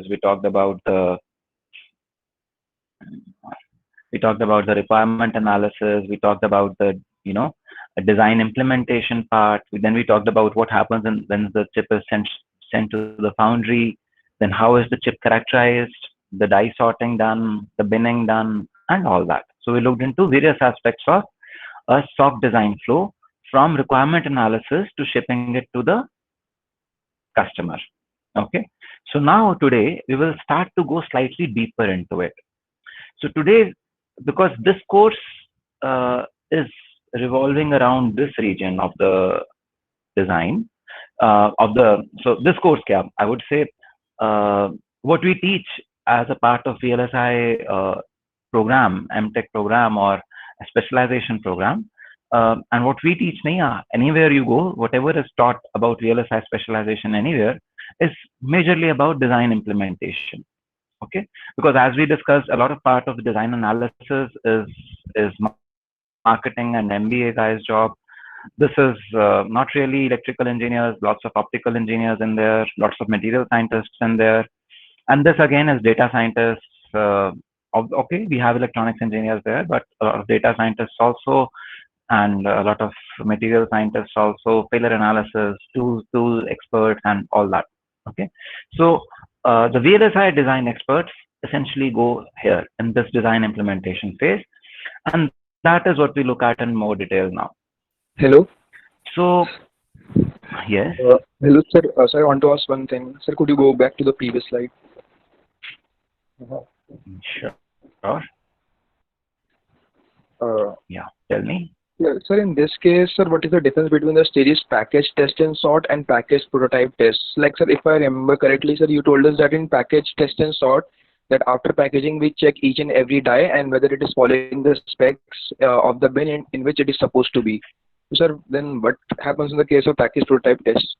we talked about the requirement analysis, we talked about the, a design implementation part. Then we talked about what happens when the chip is sent to the foundry. Then how is the chip characterized, the die sorting done, the binning done, and all that. So we looked into various aspects of a SOC design flow from requirement analysis to shipping it to the customer. Okay. So now today we will start to go slightly deeper into it. So today, because this course is revolving around this region of the design so this course, I would say, what we teach as a part of VLSI program, MTech program, or a specialization program, and what we teach anywhere you go, whatever is taught about VLSI specialization anywhere is majorly about design implementation. Okay, because as we discussed, a lot of part of design analysis is marketing and MBA guys' job. This is not really electrical engineers, lots of optical engineers in there, lots of material scientists in there. And this again is data scientists. Okay, we have electronics engineers there, but a lot of data scientists also, and a lot of material scientists also, failure analysis, tool experts, and all that. Okay, so the VLSI design experts essentially go here in this design implementation phase, and that is what we look at in more detail now. Hello. So, yes. Hello, sir. Sir, I want to ask one thing. Sir, could you go back to the previous slide? Sure. Yeah, tell me. Yeah, sir, in this case, sir, what is the difference between the stages package, test and sort, and package prototype test? Like, sir, if I remember correctly, sir, you told us that in package, test and sort, that after packaging, we check each and every die and whether it is following the specs of the bin in which it is supposed to be. So, sir, then what happens in the case of package prototype test?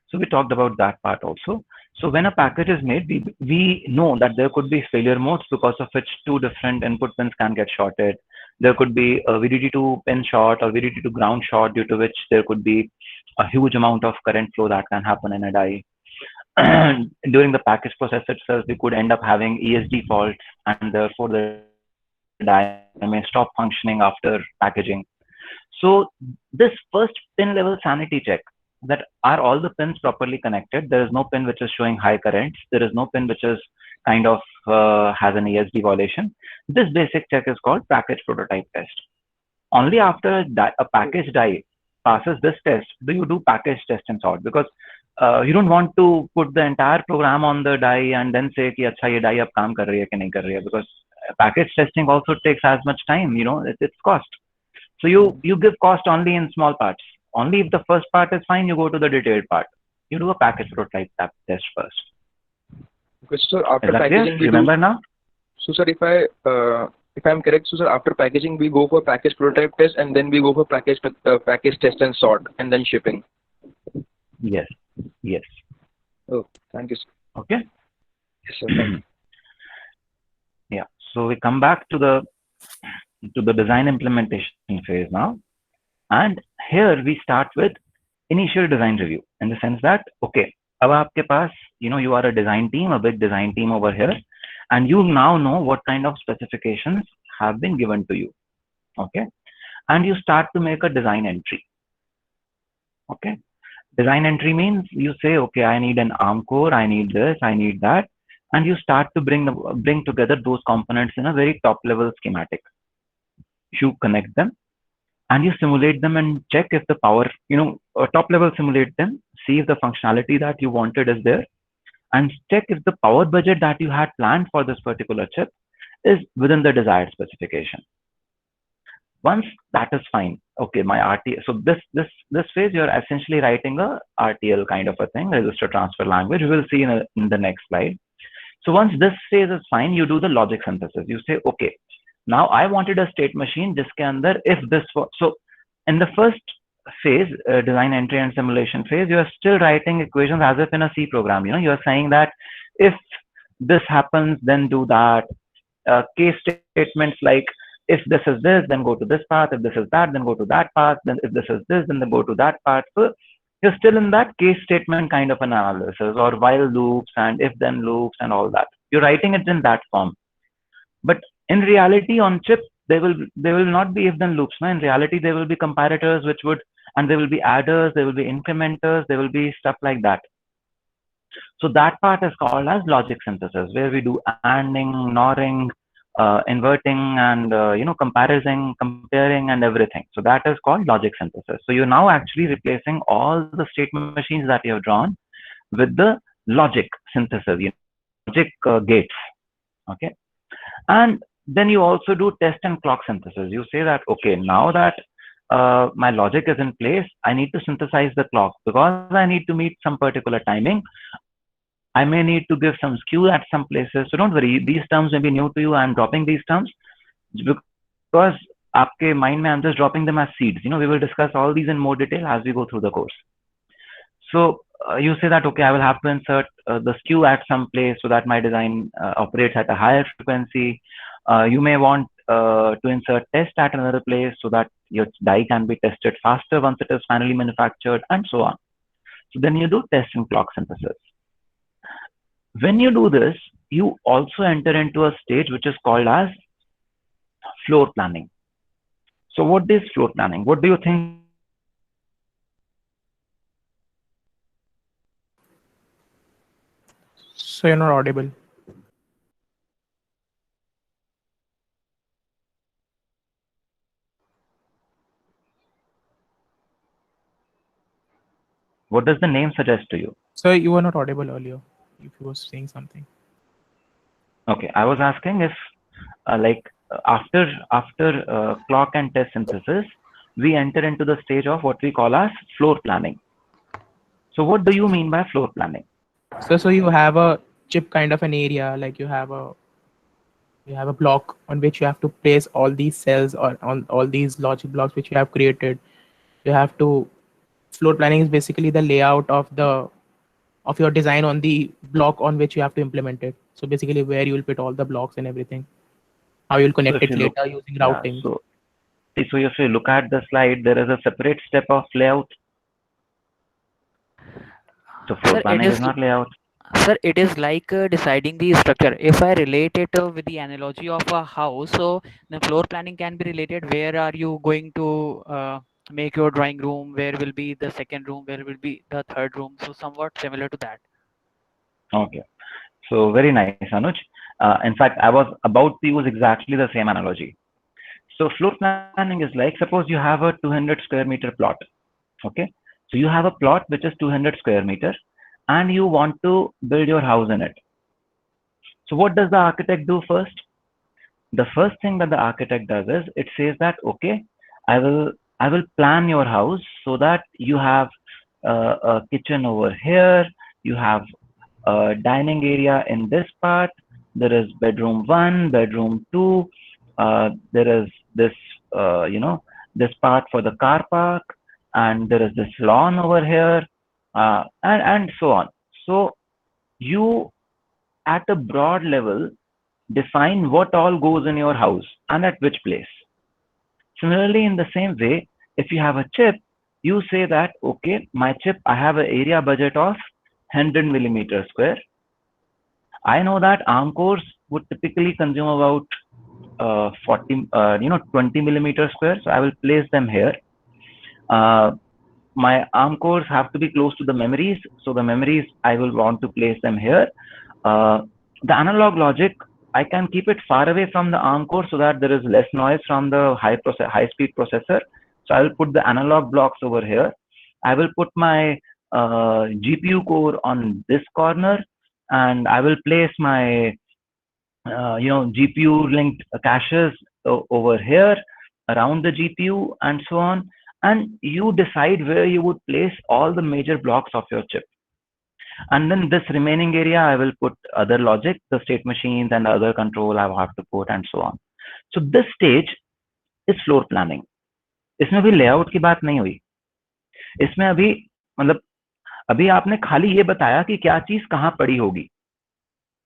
So we talked about that part also. So when a package is made, we know that there could be failure modes because of which two different input pins can get shorted. There could be a VDD2 pin short or VDD2 ground short, due to which there could be a huge amount of current flow that can happen in a die. During the package process itself, we could end up having ESD faults, and therefore the die may stop functioning after packaging. So this first pin level sanity check, that are all the pins properly connected, there is no pin which is showing high currents, there is no pin which is kind of has an ESD violation. This basic check is called package prototype test. Only after a package die passes this test do you do package test and sort, because you don't want to put the entire program on the die and then say ki acha ye die ab kaam kar rahi hai ki nahi kar rahi hai, because package testing also takes as much time, it's cost. So you give cost only in small parts. Only if the first part is fine, you go to the detailed part. You do a package prototype test first. Okay, so after packaging, remember now? So, sir, if I'm correct, so sir, after packaging, we go for package prototype test, and then we go for package test and sort, and then shipping. Yes. Oh, thank you, sir. Okay. Yes, sir. Yeah. So we come back to the design implementation phase now, and here we start with initial design review, in the sense that, okay, अब आपके पास, you are a design team, a big design team over here, and you now know what kind of specifications have been given to you. Okay, and you start to make a design entry. Okay, design entry means you say, okay, I need an ARM core, I need this, I need that, and you start to bring together those components in a very top level schematic. You connect them and you simulate them and check if the power, top level simulate them, see if the functionality that you wanted is there, and check if the power budget that you had planned for this particular chip is within the desired specification. Once that is fine, okay, my RTL. So this phase, you're essentially writing a RTL kind of a thing, register transfer language. We will see in the next slide. So once this phase is fine, you do the logic synthesis. You say, okay, now I wanted a state machine jiske andar if this was. So in the first phase, design entry and simulation phase, you are still writing equations as if in a C program. You are saying that if this happens, then do that. Case statements like, if this is this, then go to this path. If this is that, then go to that path. Then if this is this, then go to that path. So You're still in that case statement kind of an analysis, or while loops and if then loops and all that. You're writing it in that form. But in reality, on chip, there will not be if then loops. No? In reality, there will be comparators which would, and there will be adders, there will be incrementers, there will be stuff like that. So that part is called as logic synthesis, where we do ANDing, NORing, inverting, and comparing and everything. So that is called logic synthesis. So you're now actually replacing all the state machines that you have drawn with the logic synthesis, logic gates. Okay, and then you also do test and clock synthesis. You say that, okay, now that my logic is in place, I need to synthesize the clock because I need to meet some particular timing. I may need to give some skew at some places. So don't worry, these terms may be new to you. I'm dropping these terms because आपके mind में I'm just dropping them as seeds. We will discuss all these in more detail as we go through the course. So you say that, okay, I will have to insert the skew at some place so that my design operates at a higher frequency. You may want to insert test at another place so that your die can be tested faster once it is finally manufactured, and so on. So then you do test and clock synthesis. When you do this, you also enter into a stage which is called as floor planning. So what is floor planning? What do you think? So you're not audible. What does the name suggest to you? So you were not audible earlier if you were saying something. Okay, I was asking if after clock and test synthesis, we enter into the stage of what we call as floor planning. So what do you mean by floor planning? So you have a chip kind of an area, like you have a block on which you have to place all these cells or on all these logic blocks which you have created. You have to floor planning is basically the layout of your design on the block on which you have to implement it. So basically where you will put all the blocks and everything, how you'll connect it later using routing. So if you look at the slide, there is a separate step of layout. So floor planning is not layout. Sir, it is like deciding the structure. If I relate it with the analogy of a house, so the floor planning can be related. Where are you going to make your drawing room? Where will be the second room? Where will be the third room? So somewhat similar to that. Okay. So very nice, Anuj. In fact, I was about to use exactly the same analogy. So floor planning is like, suppose you have a 200 square meter plot. Okay. So you have a plot which is 200 square meter and you want to build your house in it. So what does the architect do first? The first thing that the architect does is it says that, okay, I will plan your house so that you have a kitchen over here, you have a dining area in this part, there is bedroom 1, bedroom 2, there is this this part for the car park, and there is this lawn over here, and so on. So you at a broad level define what all goes in your house and at which place. Similarly, in the same way, if you have a chip, you say that, okay, my chip, I have an area budget of 100 millimeter square. I know that ARM cores would typically consume about 20 millimeter square. So I will place them here. My ARM cores have to be close to the memories. So the memories, I will want to place them here. The analog logic, I can keep it far away from the ARM core so that there is less noise from the high-speed processor. So I will put the analog blocks over here. I will put my GPU core on this corner, and I will place my GPU linked caches over here around the GPU and so on. And you decide where you would place all the major blocks of your chip. And then this remaining area, I will put other logic, the state machines and other control I will have to put and so on. So this stage is floor planning. इसमें भी layout की बात नहीं हुई. इसमें अभी आपने खाली ये बताया कि क्या चीज कहाँ पड़ी होगी.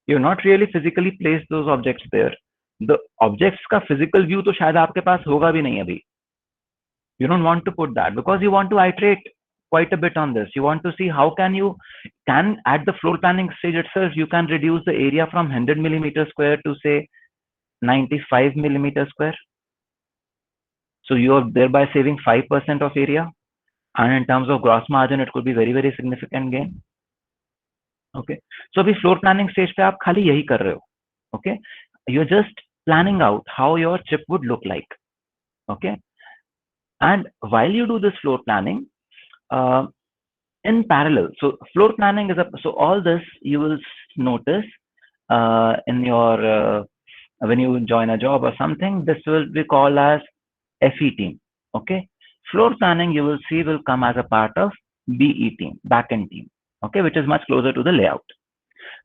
You're not really physically placed those objects there. The objects का physical view तो शायद आपके पास होगा भी नहीं अभी. You don't want to put that because you want to iterate quite a bit on this. You want to see how can at the floor planning stage itself, you can reduce the area from 100 millimeter square to say 95 millimeter square. So you are thereby saving 5% of area. And in terms of gross margin, it could be very, very significant gain. Okay. So अभी floor planning stage पे आप खाली यही कर रहे हो. Okay. You're just planning out how your chip would look like. Okay. And while you do this floor planning, in parallel, so floor planning is so all this you will notice in your when you join a job or something, this will be called as FE team. Okay. Floor planning you will see will come as a part of BE team, backend team. Okay, which is much closer to the layout.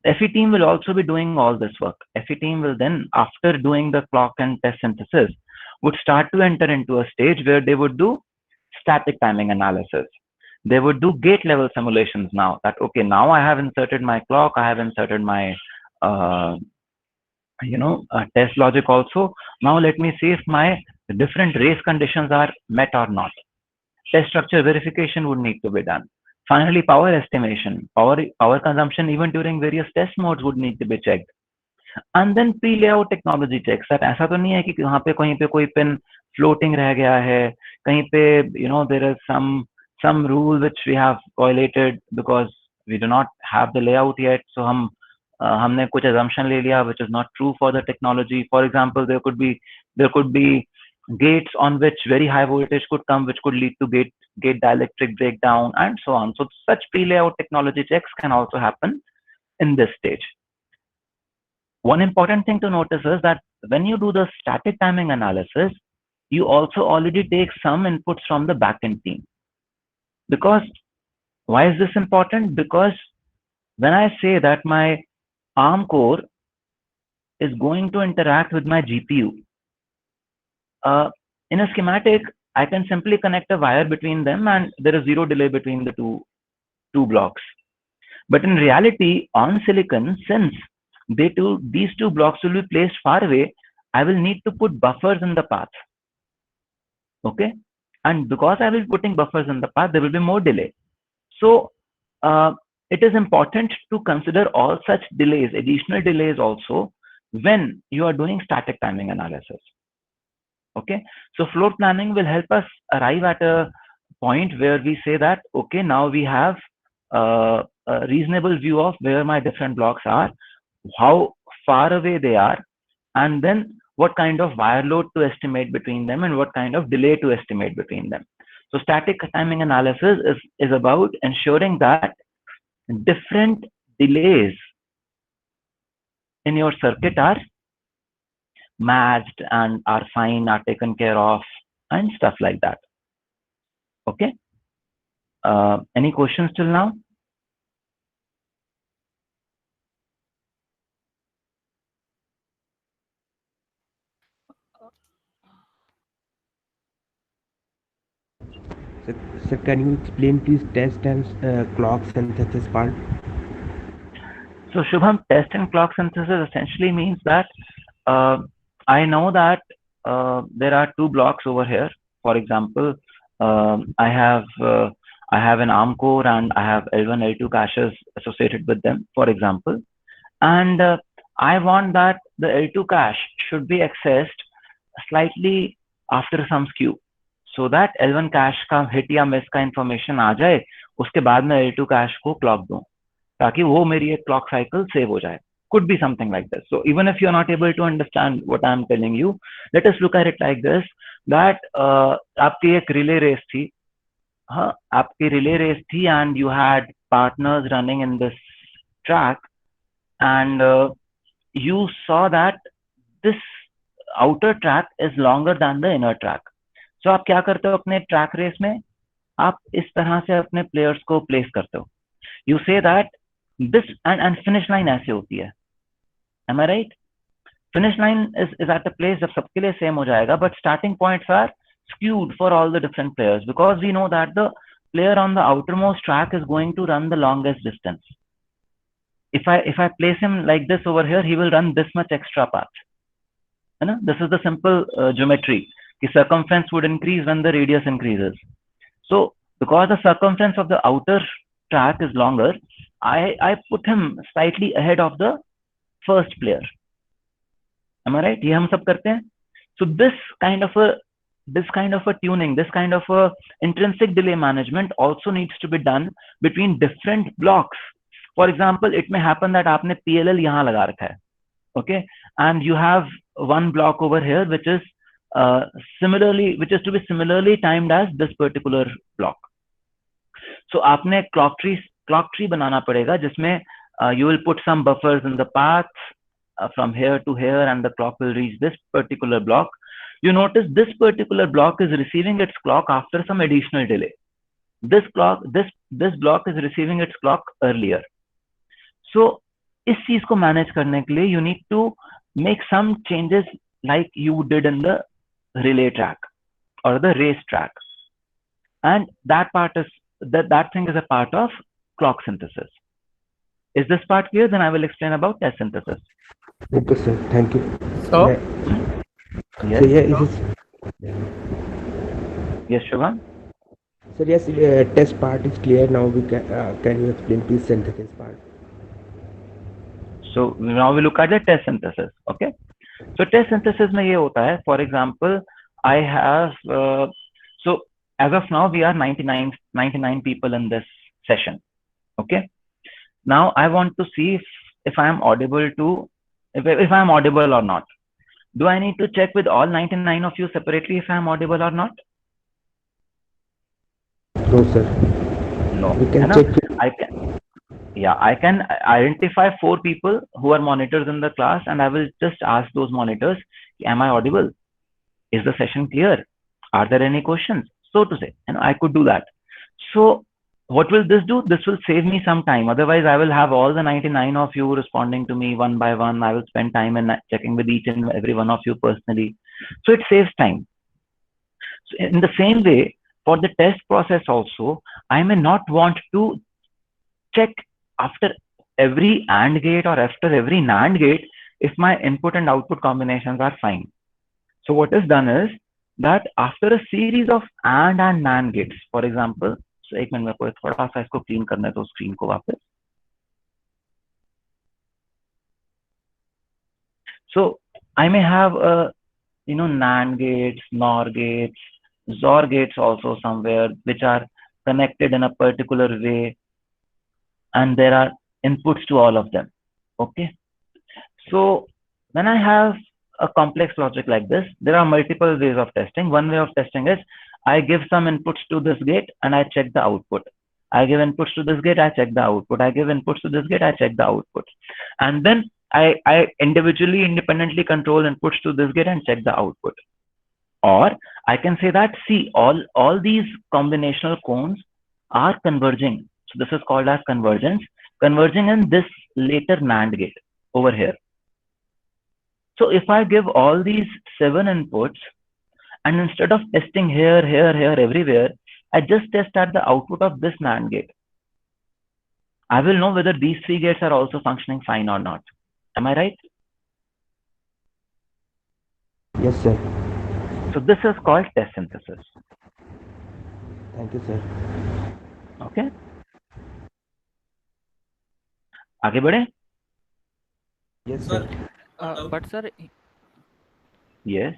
The FE team will also be doing all this work. FE team will then, after doing the clock and test synthesis, would start to enter into a stage where they would do static timing analysis. They would do gate level simulations now that, okay, now I have inserted my clock, I have inserted my, test logic also. Now let me see if my different race conditions are met or not. Test structure verification would need to be done. Finally, power estimation, power consumption even during various test modes would need to be checked. And then pre-layout technology checks. That ऐसा तो नहीं है कि वहाँ पे कहीं पे कोई pin floating रह गया है, कहीं पे there is some rule which we have violated because we do not have the layout yet. So हमने कुछ assumption ले लिया which is not true for the technology. For example, there could be gates on which very high voltage could come, which could lead to gate dielectric breakdown and so on. So such pre-layout technology checks can also happen in this stage. One important thing to notice is that when you do the static timing analysis, you also already take some inputs from the backend team. Because why is this important? Because when I say that my ARM core is going to interact with my GPU, in a schematic, I can simply connect a wire between them and there is zero delay between the two blocks. But in reality, on silicon, since these two blocks will be placed far away, I will need to put buffers in the path. Okay. And because I will be putting buffers in the path, there will be more delay. So it is important to consider all such delays, additional delays also, when you are doing static timing analysis. Okay, so floor planning will help us arrive at a point where we say that, okay, now we have a reasonable view of where my different blocks are, how far away they are, and then what kind of wire load to estimate between them and what kind of delay to estimate between them. So static timing analysis is about ensuring that different delays in your circuit are matched and are fine, are taken care of, and stuff like that. Okay. Any questions till now? Sir, can you explain please test and clock synthesis part? So Shubham, test and clock synthesis essentially means that I know that there are two blocks over here. For example, I have an ARM core and I have L1, L2 caches associated with them, for example, and I want that the L2 cache should be accessed slightly after some skew, so that L1 cache का hit या miss का information आ जाए, उसके बाद मैं L2 cache को clock दूं, ताकि वो मेरी एक clock cycle save हो जाए. Could be something like this. So even if you're not able to understand what I'm telling you, let us look at it like this, that आपकी एक relay race थी, हाँ, आपकी relay race थी and you had partners running in this track and you saw that this outer track is longer than the inner track. So आप क्या करते हो अपने track race में? आप इस तरह से अपने players को place करते हो. You say that this and finish line ऐसे होती है. Am I right? Finish line is at a place जब सबके लिए same हो जाएगा, but starting points are skewed for all the different players because we know that the player on the outermost track is going to run the longest distance. If I place him like this over here, he will run this much extra path. This is the simple geometry. The circumference would increase when the radius increases. So Because the circumference of the outer track is longer, I put him slightly ahead of the first player. Am I right? ये हम सब करते हैं. So this kind of a tuning, this kind of a intrinsic delay management also needs to be done between different blocks. For example, it may happen that आपने PLL यहाँ लगा रखा है, okay, and you have one block over here which is to be similarly timed as this particular block. So आपने clock tree बनाना पड़ेगा जिसमें you will put some buffers in the path from here to here, and the clock will reach this particular block. You notice this particular block is receiving its clock after some additional delay. This block is receiving its clock earlier. So इस चीज को manage करने के लिए you need to make some changes like you did in the relay track or the race track, and that thing is a part of clock synthesis. Is this part clear? Then I will explain about test synthesis. Okay, sir. Thank you. So Yes. So, yeah, Yes, Shubham. sir, yes, test part is clear now. We can you explain please synthesis part? So now we look at the test synthesis. Okay. So test synthesis में ये होता है. For example, I have so as of now we are 99 people in this session. Okay. Now I want to see if I am audible if I am audible or not. Do I need to check with all 99 of you separately if I am audible or not? No, sir. No. We can है ना? check. I can identify 4 people who are monitors in the class, and I will just ask those monitors, am I audible? Is the session clear? Are there any questions? So to say, and I could do that. So what will this do? This will save me some time. Otherwise, I will have all the 99 of you responding to me one by one. I will spend time in checking with each and every one of you personally. So it saves time. So in the same way, for the test process also, I may not want to check after every AND gate or after every NAND gate if my input and output combinations are fine. So what is done is that after a series of AND and NAND gates, for example, so एक minute में कोई थोड़ा सा इसको clean करना है तो screen को वापस. So I may have NAND gates, NOR gates, XOR gates also somewhere which are connected in a particular way, and there are inputs to all of them. Okay. So when I have a complex logic like this, there are multiple ways of testing. One way of testing is I give some inputs to this gate and I check the output. I give inputs to this gate, I check the output. I give inputs to this gate, I check the output. And then I individually, independently control inputs to this gate and check the output. Or I can say that, see, all these combinational cones are converging. So this is called as convergence, converging in this later NAND gate over here. So if I give all these 7 inputs, and instead of testing here, everywhere, I just test at the output of this NAND gate, I will know whether these 3 gates are also functioning fine or not. Am I right? Yes, sir. So this is called test synthesis. Thank you, sir. Okay. आगे बढ़े? Yes, sir. But sir, Yes.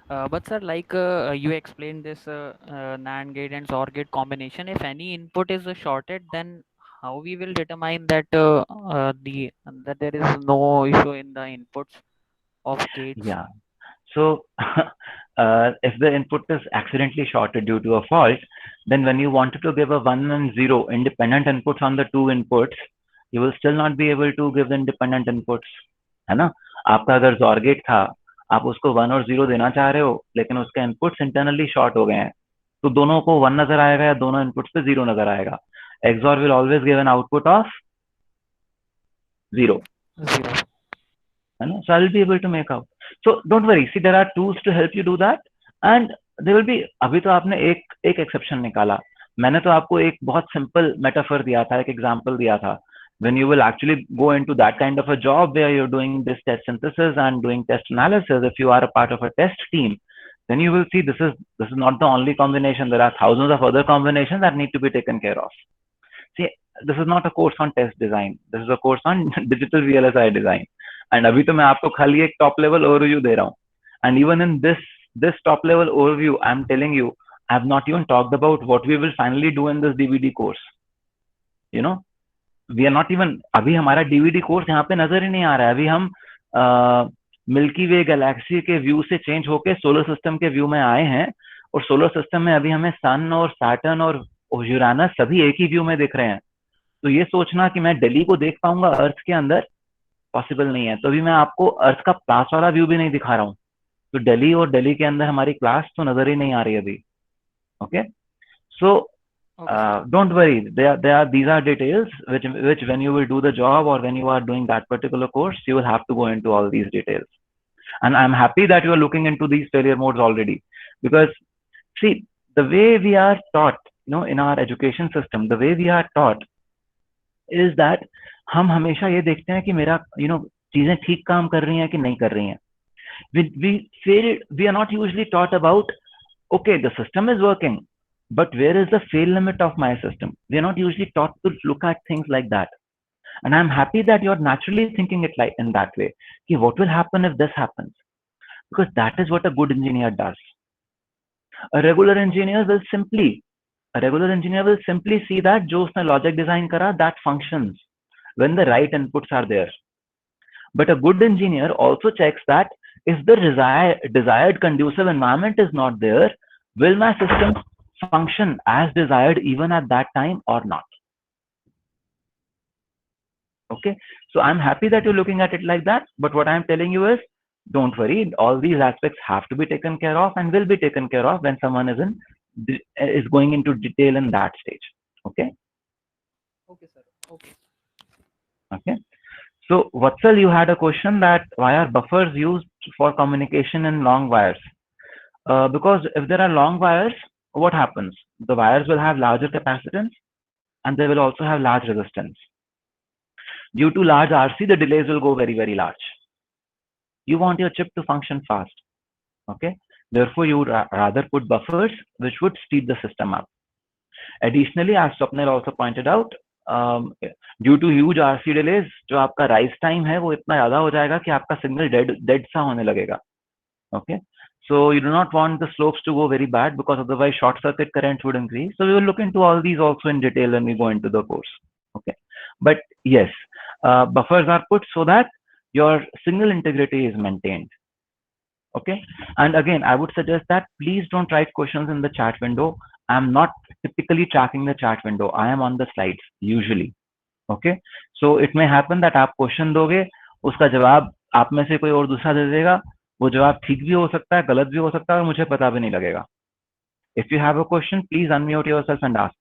But sir, like you explained this NAND gate and XOR gate combination. If any input is shorted, then how we will determine that that there is no issue in the inputs of gates? Yeah. So if the input is accidentally shorted due to a fault, then when you wanted to give a 1 and 0 independent inputs on the 2 inputs, you will still not be able to give the independent inputs. है ना? आपका अगर XOR gate था, आप उसको 1 और 0 देना चाह रहे हो, लेकिन उसके इनपुट्स इंटरनली शॉर्ट हो गए हैं, तो दोनों को 1 नजर आएगा या दोनों इनपुट्स पे 0 नजर आएगा. XOR will always give an output of 0. So I will be able to make out. So don't worry. See, there are tools to help you do that, and there will be. अभी तो आपने एक exception निकाला. मैंने तो आपको एक बहुत simple metaphor दिया था, एक example दिया था. When you will actually go into that kind of a job where you're doing this test synthesis and doing test analysis, if you are a part of a test team, then you will see this is not the only combination. There are thousands of other combinations that need to be taken care of. See, this is not a course on test design. This is a course on digital VLSI design. And अभी तो मैं आपको खाली एक top level overview दे रहा हूँ. And even in this top level overview, I'm telling you, I have not even talked about what we will finally do in this DVD course. You know, we are not even, अभी हमारा DVD course यहाँ पे नजर ही नहीं आ रहा है. अभी हम मिल्की वे गैलेक्सी के व्यू से चेंज होके सोलर सिस्टम के व्यू में आए हैं, और सोलर सिस्टम में अभी हमें सन और सैटर्न और यूरानस सभी एक ही व्यू में दिख रहे हैं. तो ये सोचना कि मैं दिल्ली को देख पाऊंगा अर्थ के अंदर, पॉसिबल नहीं है. तो अभी मैं आपको अर्थ का पास वाला व्यू भी नहीं दिखा रहा हूँ. तो दिल्ली और दिल्ली के अंदर हमारी क्लास तो नजर ही नहीं आ रही अभी. Okay, so don't worry, these are details which when you will do the job or when you are doing that particular course, you will have to go into all these details. And I'm happy that you are looking into these failure modes already, because see, the way we are taught, in our education system, the way we are taught is that हम हमेशा ये देखते हैं कि मेरा चीजें ठीक काम कर रही हैं कि नहीं कर रही हैं. We are not usually taught about, okay, the system is working, but where is the fail limit of my system? We are not usually taught to look at things like that. And I'm happy that you're naturally thinking it like in that way. Okay, what will happen if this happens? Because that is what a good engineer does. A regular engineer will simply see that जो उसने logic design करा, that functions when the right inputs are there. But a good engineer also checks that if the desired conducive environment is not there, will my system function as desired even at that time or not? Okay, so I'm happy that you're looking at it like that, but what I'm telling you is, don't worry, all these aspects have to be taken care of and will be taken care of when someone is going into detail in that stage. Okay. Okay, sir. Okay. So Vatsal, you had a question that why are buffers used for communication in long wires? Because if there are long wires, what happens? The wires will have larger capacitance and they will also have large resistance. Due to large RC, the delays will go very, very large. You want your chip to function fast. Okay. Therefore, you would rather put buffers which would speed the system up. Additionally, as Swapnil also pointed out, due to huge RC delays, जो आपका rise time है वो इतना ज़्यादा हो जाएगा कि आपका signal dead सा होने लगेगा. Okay. So you do not want the slopes to go very bad, because otherwise short circuit currents would increase. So we will look into all these also in detail when we go into the course. Okay. But yes, buffers are put so that your signal integrity is maintained. Okay. And again, I would suggest that please don't write questions in the chat window. I'm not typically tracking the chat window. I am on the slides usually. Okay. So it may happen that आप question दोगे, उसका जवाब आप में से कोई और दूसरा दे देगा. वो जवाब ठीक भी हो सकता है, गलत भी हो सकता है, और मुझे पता भी नहीं लगेगा. If you have a question, please unmute yourself and ask.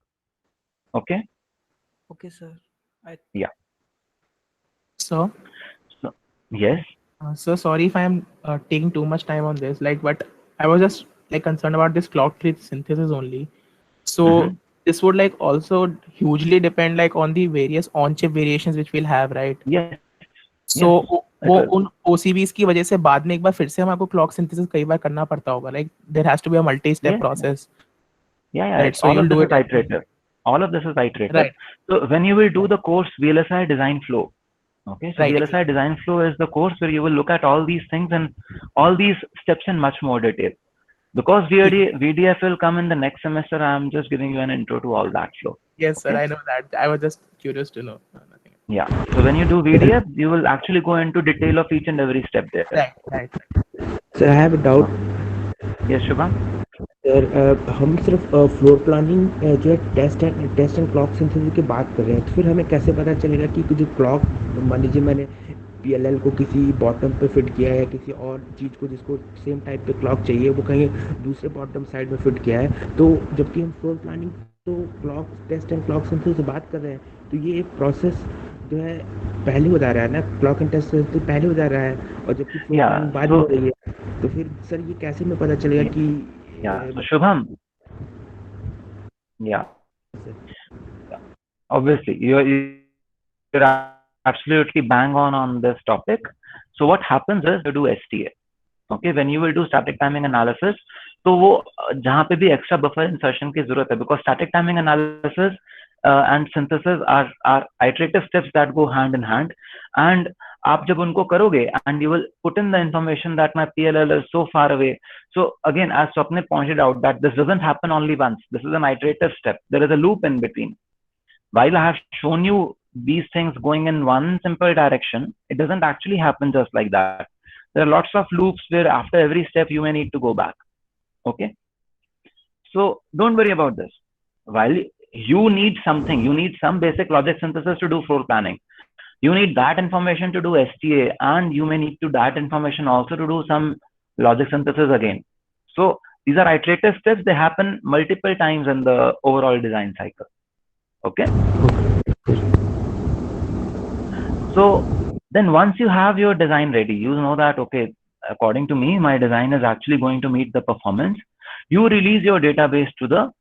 Okay. Okay, sir. Yeah. So Yes. so sorry if I am taking too much time on this, but I was just concerned about this clock tree synthesis only. So this would also hugely depend on the various on-chip variations which we'll have, right? Yes. So वो उन OCBs की वजह से बाद में एक बार फिर से हमको clock synthesis कई बार करना पड़ता होगा. There has to be a multi-step process. Yeah. Right. So all you'll of this do is it. iterative. All of this is iterative. Right. So when you will do the course VLSI design flow, okay, so Right, VLSI design flow is the course where you will look at all these things and all these steps in much more detail. Because VDF will come in the next semester, I'm just giving you an intro to all that flow. Yes, Okay? sir, I know that. I was just curious to know. Nothing. Yeah. So when you do VDF, you will actually go into detail of each and every step there. Right. Sir, I have a doubt. Yes, Shubham. Sir हम सिर्फ floor planning जो है test and clock synthesis की बात कर रहे हैं, तो फिर हमें कैसे पता चलेगा कि जो क्लॉक, मान लीजिए मैंने PLL को किसी बॉटम पे फिट किया है या किसी और चीज़ को जिसको सेम टाइप पे क्लॉक चाहिए वो कहीं दूसरे बॉटम साइड में फिट किया है, तो जबकि हम फ्लोर प्लानिंग तो clock test and clock synthesis से बात कर रहे हैं, तो ये एक प्रोसेस जो है पहले हो जा रहा है ना, क्लॉक एंड टेस्ट तो पहले हो जा रहा है, और जबकि फ्लोर प्लानिंग बाद में हो रही है, तो फिर सर ये कैसे में पता चलेगा कि so Shubham, obviously you're absolutely bang on this topic. So what happens is you do STA. Okay, when you will do static timing analysis, तो वो जहाँ पे भी extra buffer insertion की जरूरत है, because static timing analysis and synthesis are iterative steps that go hand in hand, and आप जब उनको करोगे and you will put in the information that my PLL is so far away. So again, as Swapnil pointed out, that this doesn't happen only once. This is an iterative step. There is a loop in between. While I have shown you these things going in one simple direction, it doesn't actually happen just like that. There are lots of loops where after every step you may need to go back. Okay, so don't worry about this. While you need something, you need some basic logic synthesis to do floor planning. You need that information to do STA, and you may need to that information also to do some logic synthesis again. So these are iterative steps. They happen multiple times in the overall design cycle. Okay. So then once you have your design ready, you know that, okay, according to me, my design is actually going to meet the performance. You release your database to the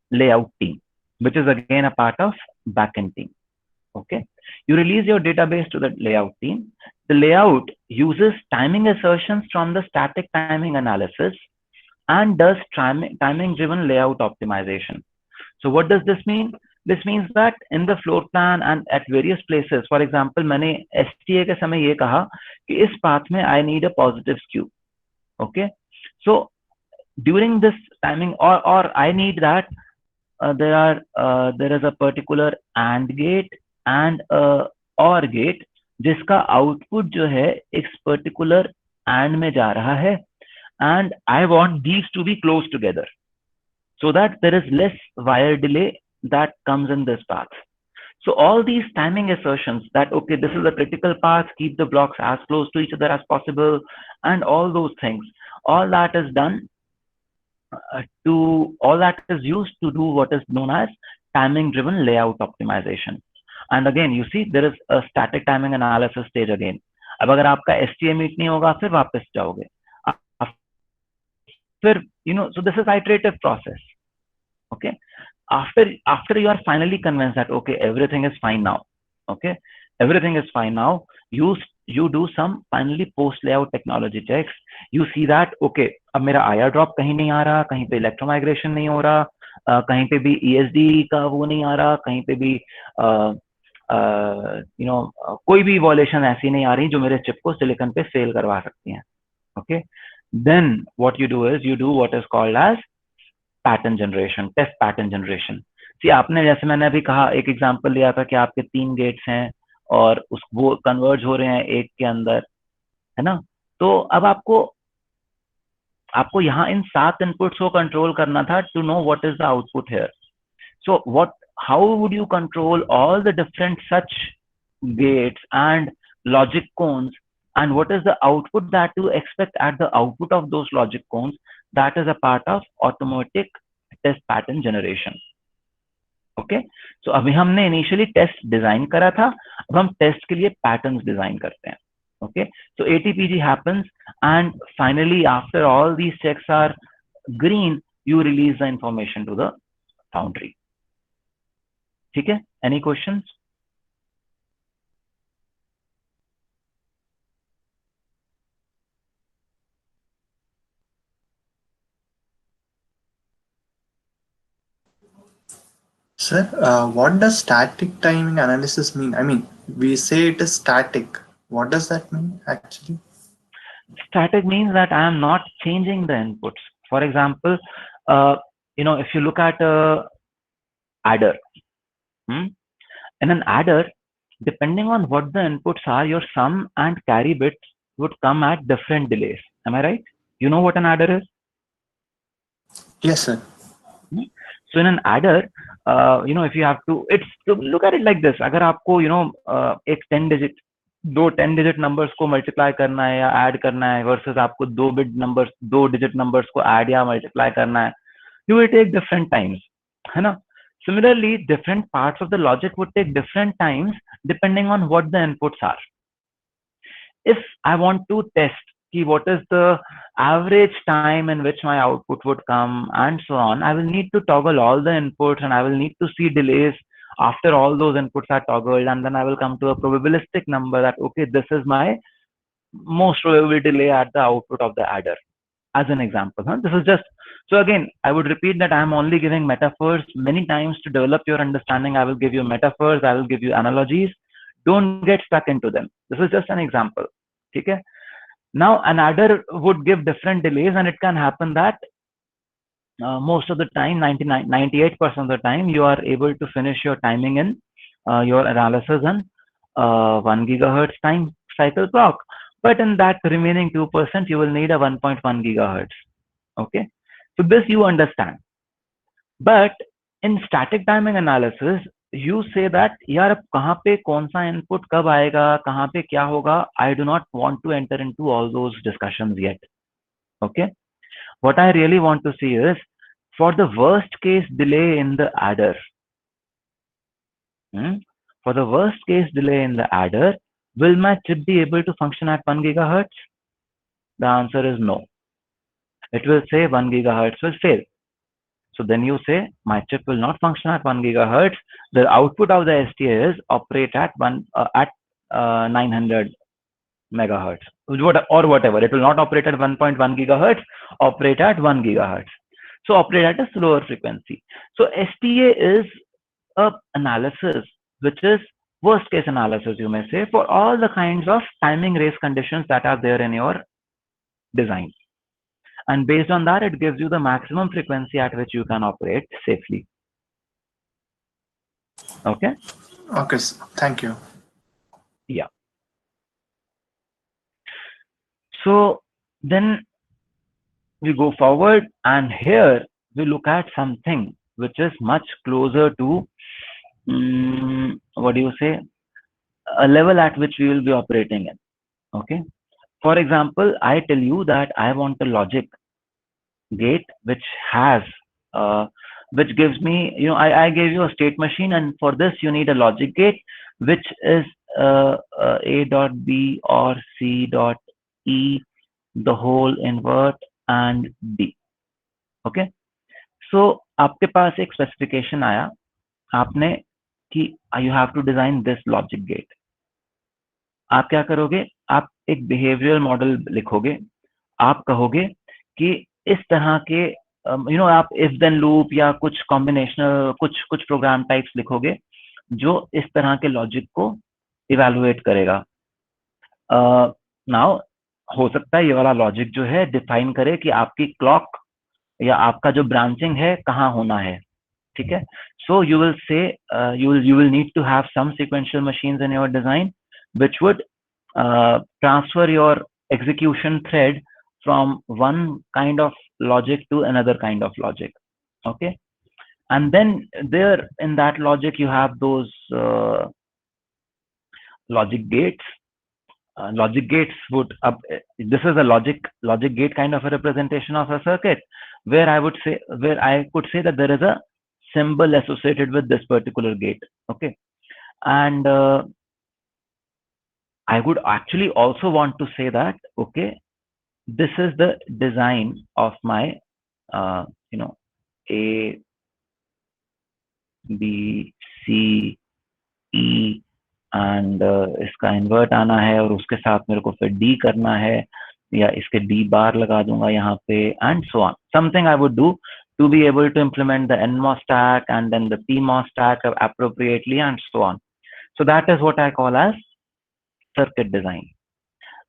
layout team, which is again a part of backend team. Okay. You release your database to the layout team. The layout uses timing assertions from the static timing analysis and does timing driven layout optimization. So what does this mean? This means that in the floor plan and at various places, for example, मैंने STA के समय ये कहा कि इस path में I need a positive skew. Okay, so during this timing, or I need that there is a particular AND gate and a OR gate जिसका output जो है इस particular AND में जा रहा है, and I want these to be close together so that there is less wire delay that comes in this path. So all these timing assertions that, okay, this is a critical path, keep the blocks as close to each other as possible, and all those things, all that is done all that is used to do what is known as timing driven layout optimization. And again, you see there is a static timing analysis stage again. अब अगर आपका STA meet नहीं होगा, फिर वापस जाओगे. फिर, so this is iterative process. Okay. After you are finally convinced that, okay, everything is fine now. Okay. Everything is fine now. You do some finally post layout technology checks. You see that, okay, अब मेरा IR drop कहीं नहीं आ रहा, कहीं पे electromigration नहीं हो रहा, कहीं पे भी ESD का वो नहीं आ रहा, कहीं पे भी कोई भी violation ऐसी नहीं आ रही जो मेरे chip को silicon पे fail करवा सकती हैं. Okay. Then what you do is you do what is called as pattern generation, test pattern generation. See, आपने जैसे मैंने अभी कहा, एक एग्जांपल लिया था कि आपके 3 गेट्स हैं और वो कन्वर्ज हो रहे हैं एक के अंदर, है ना? तो अब आपको यहाँ इन 7 इनपुट्स को कंट्रोल करना था to know what is the output here. So how would you control all the different such gates and logic cones, and what is the output that you expect at the output of those logic cones? That is a part of automatic test pattern generation. Okay, so अभी हमने initially test design करा था, अब हम test के लिए patterns design करते हैं. Okay, so ATPG happens, and finally after all these checks are green, you release the information to the foundry. ठीक है? Any questions? Sir, what does static timing analysis mean? I mean, we say it is static. What does that mean actually? Static means that I am not changing the inputs. For example, if you look at a adder, in an adder, depending on what the inputs are, your sum and carry bits would come at different delays. Am I right? You know what an adder is? Yes, sir. So in an adder, if you have to look at it like this. अगर आपको एक 10 digit numbers को multiply करना है या add करना है versus आपको 2 digit numbers को add या multiply करना है, you will take different times, है ना? Similarly, different parts of the logic would take different times depending on what the inputs are. If I want to test what is the average time in which my output would come and so on, I will need to toggle all the inputs, and I will need to see delays after all those inputs are toggled, and then I will come to a probabilistic number that, okay, this is my most probable delay at the output of the adder, as an example. This is just, so again, I would repeat that I am only giving metaphors. Many times to develop your understanding, I will give you metaphors, I will give you analogies. Don't get stuck into them. This is just an example. Okay? Now, an adder would give different delays, and it can happen that most of the time, 98% of the time, you are able to finish your timing in your analysis in 1 gigahertz time cycle clock. But in that remaining 2%, you will need a 1.1 gigahertz. Okay, so this you understand. But in static timing analysis, you say that यार अब कहाँ पे कौन सा input कब आएगा, कहाँ पे क्या होगा. I do not want to enter into all those discussions yet. Okay, what I really want to see is for the worst case delay in the adder. For the worst case delay in the adder, will my chip be able to function at 1 gigahertz? The answer is no. It will say 1 gigahertz will fail. So then you say my chip will not function at 1 gigahertz. The output of the STA is operate at 900 megahertz or whatever. It will not operate at 1.1 gigahertz. Operate at 1 gigahertz. So operate at a slower frequency. So STA is a analysis which is worst case analysis, you may say, for all the kinds of timing race conditions that are there in your design. And based on that, it gives you the maximum frequency at which you can operate safely. Okay? Okay, sir. Thank you. Yeah. So then we go forward, and here we look at something which is much closer to, what do you say, a level at which we will be operating in. Okay. For example, I tell you that I want a logic gate which has, which gives me, I gave you a state machine, and for this you need a logic gate which is A dot B or C dot E, the whole invert and D. Okay. So आपके पास एक specification आया, आपने कि you have to design this logic gate. आप क्या करोगे? आप एक behavioral model लिखोगे. आप कहोगे कि इस तरह के आप if then loop या कुछ combinational कुछ program types लिखोगे जो इस तरह के logic को evaluate करेगा. Now हो सकता है ये वाला logic जो है define करे कि आपकी clock या आपका जो branching है कहाँ होना है. ठीक है? So you will say you will need to have some sequential machines in your design which would transfer your execution thread from one kind of logic to another kind of logic. Okay, and then there in that logic you have those logic gates. Logic gates would this is a logic gate kind of a representation of a circuit where I could say that there is a symbol associated with this particular gate. Okay, and I would actually also want to say that, okay, this is the design of my A, B, C, E, and इसका invert आना है और उसके साथ मेरे को फिर D करना है या इसके D bar लगा दूंगा यहाँ पे, and so on. Something I would do to be able to implement the NMOS stack and then the PMOS stack appropriately and so on. So that is what I call as circuit design.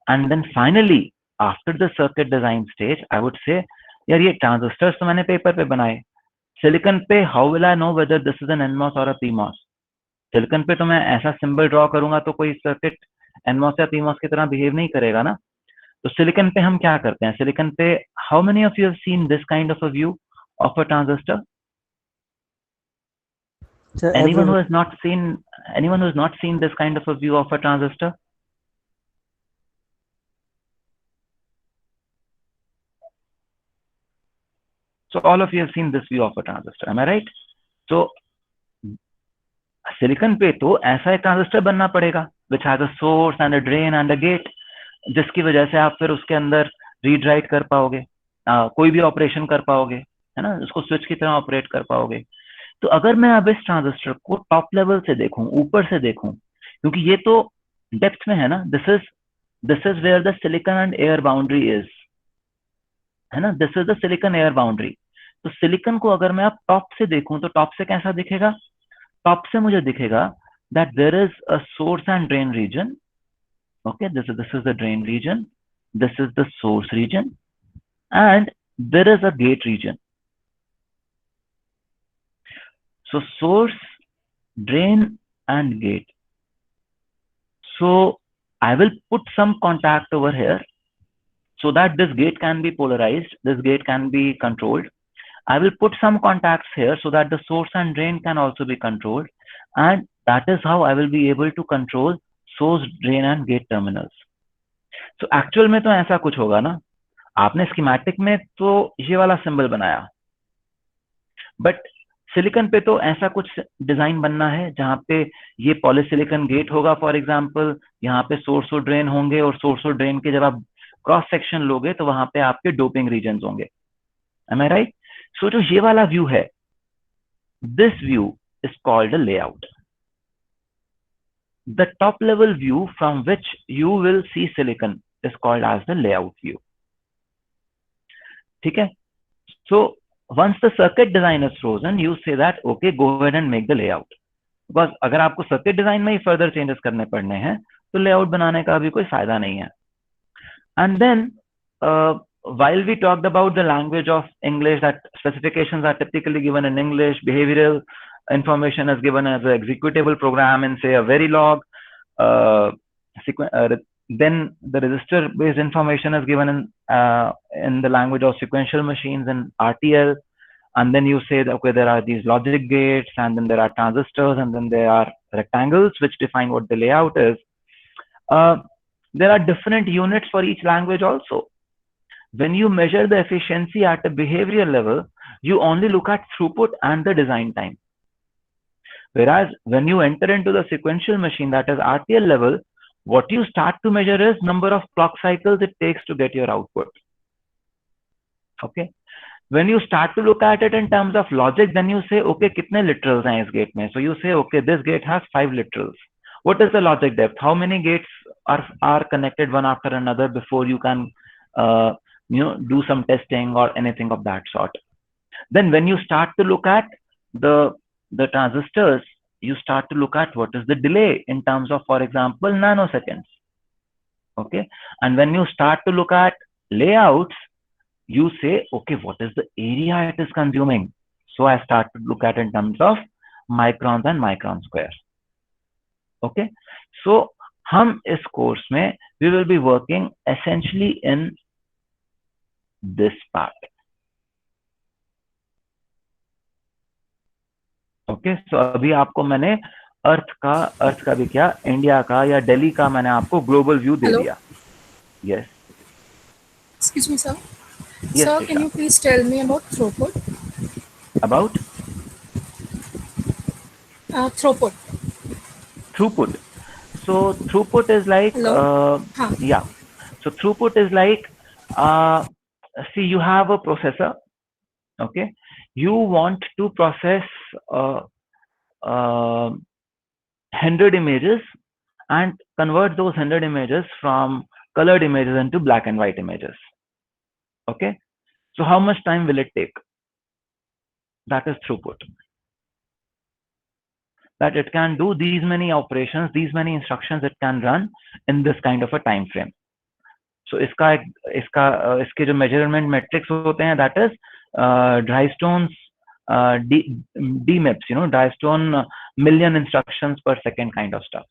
And then finally, after the circuit design stage, I would say, यार ये transistors तो मैंने paper पे बनाए, silicon पे how will I know whether this is an NMOS or a PMOS? Silicon पे तो मैं ऐसा symbol draw करूंगा तो कोई circuit NMOS या PMOS की तरह behave नहीं करेगा ना. तो silicon पे हम क्या करते हैं? Silicon पे, how many of you have seen this kind of a view of a transistor? Sir, anyone who has not seen this kind of a view of a transistor? So all of you have seen this view of a transistor, am I right? So silicon पे तो ऐसा एक transistor बनना पड़ेगा which has a source and a drain and a gate, जिसकी वजह से आप फिर उसके अंदर रीड राइट कर पाओगे, कोई भी ऑपरेशन कर पाओगे, है ना, उसको स्विच की तरह ऑपरेट कर पाओगे. तो अगर मैं अब इस ट्रांजिस्टर को टॉप लेवल से देखूं, ऊपर से देखूं, क्योंकि ये तो डेप्थ में है ना, this is This is where the silicon and air boundary is, है ना? This is the silicon air boundary. तो सिलिकन को अगर मैं आप टॉप से देखूं तो टॉप से कैसा दिखेगा? टॉप से मुझे दिखेगा that there is a source and drain region. Okay, this is the drain region, this is the source region, and there is a gate region. So source, drain, and gate. So I will put some contact over here so that this gate can be polarized, this gate can be controlled. I will put some contacts here so that the source and drain can also be controlled, and that is how I will be able to control source, drain, and gate terminals. So actual में तो ऐसा कुछ होगा ना, आपने schematic में तो ये वाला symbol बनाया, but सिलिकन पे तो ऐसा कुछ डिजाइन बनना है जहाँ पे ये पॉलीसिलिकन गेट होगा फॉर एग्जांपल, यहाँ पे सोर्स और ड्रेन होंगे, और सोर्स और ड्रेन के जब आप क्रॉस सेक्शन लोगे तो वहां पे आपके डोपिंग रीजन्स होंगे. Am I right? So जो ये वाला व्यू है, this view is called a layout. The top level view from which you will see silicon is called as the layout view. ठीक है? So once the circuit design is frozen, you say that okay, go ahead and make the layout. Because अगर आपको circuit design में ही further changes करने पड़ने हैं तो layout बनाने का भी कोई फायदा नहीं है. And then while we talked about the language of English, that specifications are typically given in English, behavioral information is given as an executable program in say a Verilog, then the register based information is given in the language of sequential machines in RTL, and then you say that okay, there are these logic gates, and then there are transistors, and then there are rectangles which define what the layout is. There are different units for each language also. When you measure the efficiency at a behavioral level, you only look at throughput and the design time. Whereas when you enter into the sequential machine, that is RTL level, what you start to measure is number of clock cycles it takes to get your output. Okay. When you start to look at it in terms of logic, then you say, okay, kitne literals hain is gate mein? So you say, okay, this gate has 5 literals. What is the logic depth? How many gates are connected one after another before you can do some testing or anything of that sort? Then when you start to look at the transistors, you start to look at what is the delay in terms of, for example, nanoseconds. Okay. And when you start to look at layouts, you say, okay, what is the area it is consuming? So I start to look at in terms of microns and micron square. Okay. So hum is course mein, we will be working essentially in this part. Okay, so अभी आपको मैंने अर्थ का भी क्या, India का या दिल्ली का मैंने आपको ग्लोबल व्यू दे दिया. Yes. Excuse me, sir. Yes, sir, can you please tell me about throughput? About? Throughput. Throughput. So throughput is like, yeah. So throughput is like, see, you have a processor. Okay. You want to process 100 images and convert those 100 images from colored images into black and white images. Okay. So how much time will it take? That is throughput. That it can do these many operations, these many instructions it can run in this kind of a time frame. So इसके जो measurement metrics होते हैं, that is Drystone's DMIPS, Drystone million instructions per second kind of stuff.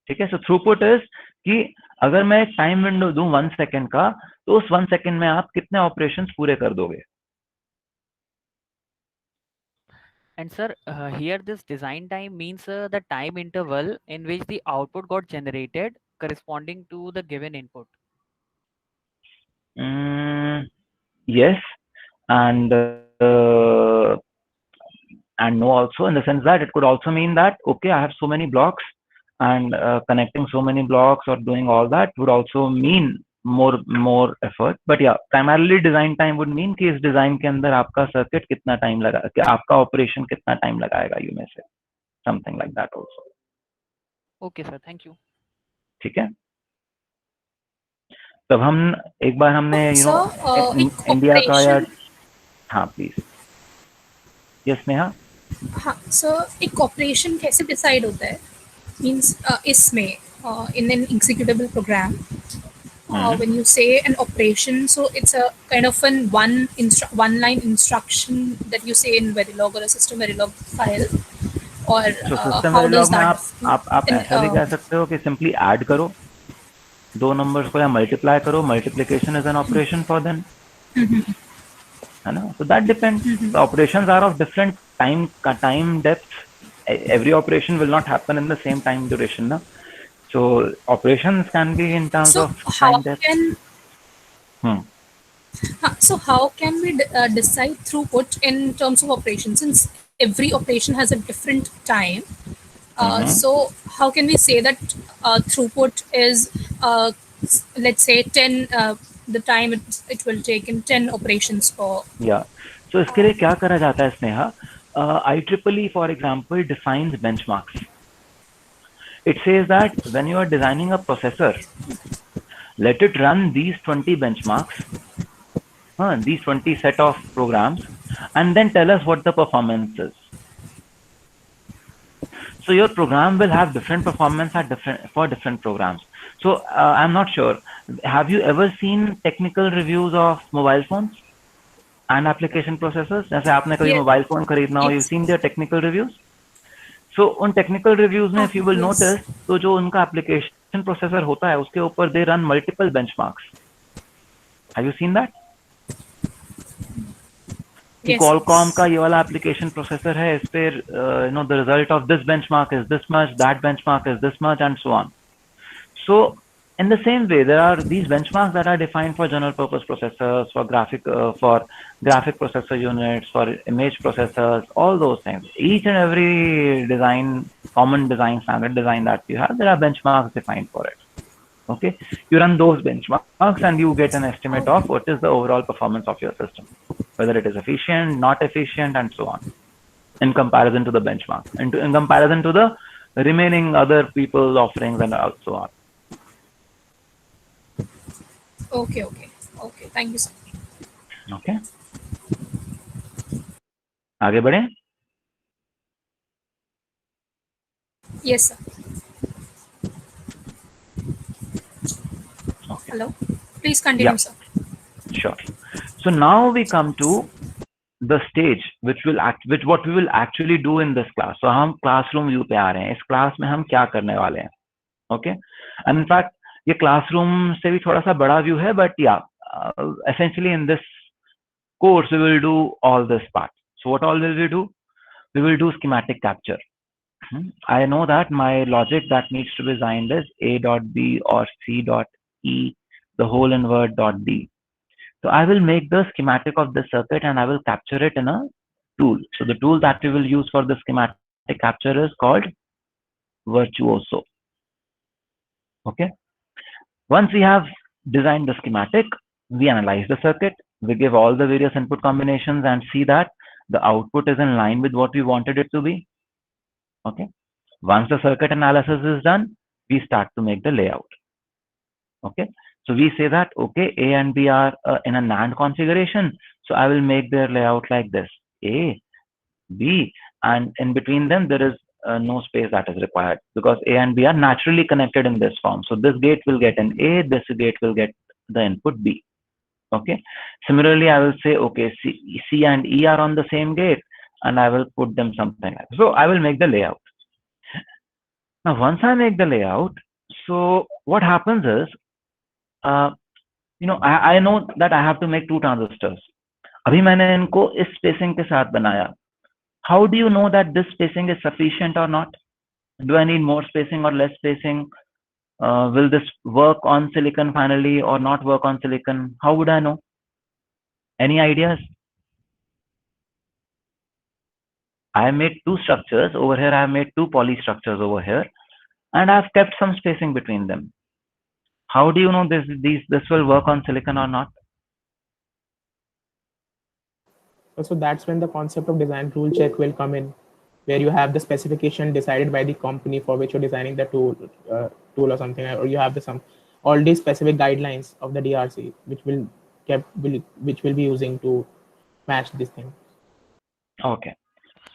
ठीक है. So throughput is कि अगर मैं time window दूं 1 सेकेंड का, तो उस 1 सेकेंड में आप कितने ऑपरेशंस पूरे कर दोगे. And sir, here this design time means the time interval in which the output got generated corresponding to the given input. Yes, and no also, in the sense that it could also mean that okay, I have so many blocks, and connecting so many blocks or doing all that would also mean more effort. But yeah, primarily design time would mean कि इस design के अंदर आपका circuit कितना time लगा, कि आपका operation कितना टाइम लगाएगा, यू में से something like that also. Okay, sir. Thank you. ठीक है, तब हम एक बार हमने So, एक इंडिया का या operation, हाँ प्लीज, यस नेहा। हाँ, so एक ऑपरेशन कैसे डिसाइड होता है? मीन्स इसमें in an executable program, when you say an operation, so it's a kind of one line instruction that you say in Verilog or a system Verilog file, or तो system how Verilog does में that? आप in, ऐसा भी कह सकते हो कि simply add करो दो नंबर्स को या मल्टीप्लाई करो, multiplication is an operation for them, है ना। So that depends, the operations are of different time depth, every operation will not happen in the same time duration, na. So operations can be in terms so of how time depth. can so how can we decide throughput in terms of operations, since every operation has a different time? So how can we say that throughput is, let's say 10, the time it will take in 10 operations per? Yeah. So इसके लिए क्या करा जाता है Sneha? IEEE, for example, defines benchmarks. It says that when you are designing a processor, let it run these 20 benchmarks, these 20 set of programs, and then tell us what the performance is. So your program will have different performance for different programs. So I'm not sure. Have you ever seen technical reviews of mobile phones and application processors? जैसे आपने कभी Yes. Mobile phone खरीदना हो, you've seen their technical reviews. So उन technical reviews में, if you will Yes. notice, तो जो उनका application processor होता है उसके ऊपर they run multiple benchmarks. Have you seen that? कि Yes. Qualcomm का ये वाला application processor है, इस पे the result of this benchmark is this much, that benchmark is this much, and so on. So in the same way, there are these benchmarks that are defined for general purpose processors, for graphic processor units, for image processors, all those things. Each and every common design, standard design that you have, there are benchmarks defined for it. Okay, you run those benchmarks and you get an estimate of what is the overall performance of your system, whether it is efficient, not efficient, and so on, in comparison to the benchmark, and in comparison to the remaining other people's offerings and so on. Okay. Thank you, sir. Okay, आगे बढ़े। Yes, sir. Okay. Hello. Please continue, Yeah. sir. Sure. So now we come to the stage which what we will actually do in this class. So हम classroom view पे आ रहे हैं। इस class में हम क्या करने वाले हैं? Okay. And in fact, ये classroom से भी थोड़ा सा बड़ा view है, but yeah, essentially in this course we will do all this part. So what all will we do? We will do schematic capture. I know that my logic that needs to be designed is A dot B or C dot E, the whole invert dot D. So I will make the schematic of the circuit and I will capture it in a tool. So the tool that we will use for the schematic capture is called Virtuoso. Okay. Once we have designed the schematic, we analyze the circuit, we give all the various input combinations and see that the output is in line with what we wanted it to be. Okay. Once the circuit analysis is done, we start to make the layout. Okay. So we say that, okay, A and B are in a NAND configuration. So I will make their layout like this: A, B, and in between them, there is no space that is required because A and B are naturally connected in this form. So this gate will get an A, this gate will get the input B. Okay. Similarly, I will say, okay, C and E are on the same gate and I will put them something like that. So I will make the layout. Now, once I make the layout, so what happens is, I know that I have to make two transistors. अभी मैंने इनको इस spacing के साथ बनाया. How do you know that this spacing is sufficient or not? Do I need more spacing or less spacing? Will this work on silicon finally or not work on silicon? How would I know? Any ideas? I have made two structures over here. I have made two poly structures over here, and I've kept some spacing between them. How do you know this will work on silicon or not? So that's when the concept of design rule check will come in. where you have the specification decided by the company for which you're designing the tool or something, or you have all these specific guidelines of the DRC which will be using to match this thing. Okay.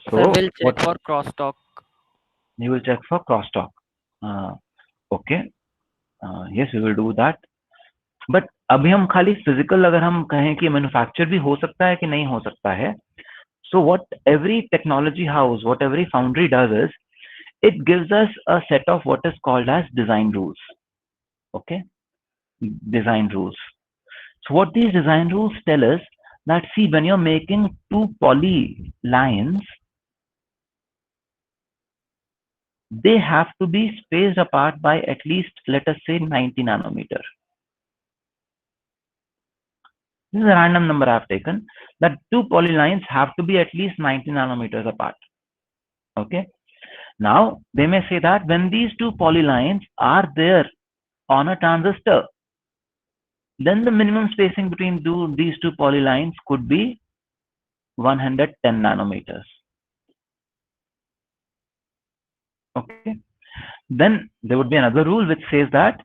Sir, So we'll check what for crosstalk. you will check for crosstalk. Okay. Yes, we will do that. But अभी हम खाली physical अगर हम कहें कि manufacture भी हो सकता है कि नहीं हो सकता है. So what every technology house, what every foundry does is, it gives us a set of what is called as design rules. Okay, design rules. So what these design rules tell us that, see, when you're making two poly lines, they have to be spaced apart by at least, let us say, 90 nanometer. This is a random number I've taken, that two poly lines have to be at least 90 nanometers apart. Okay. Now, they may say that when these two poly lines are there on a transistor, then the minimum spacing between these two poly lines could be 110 nanometers. Okay. Then there would be another rule which says that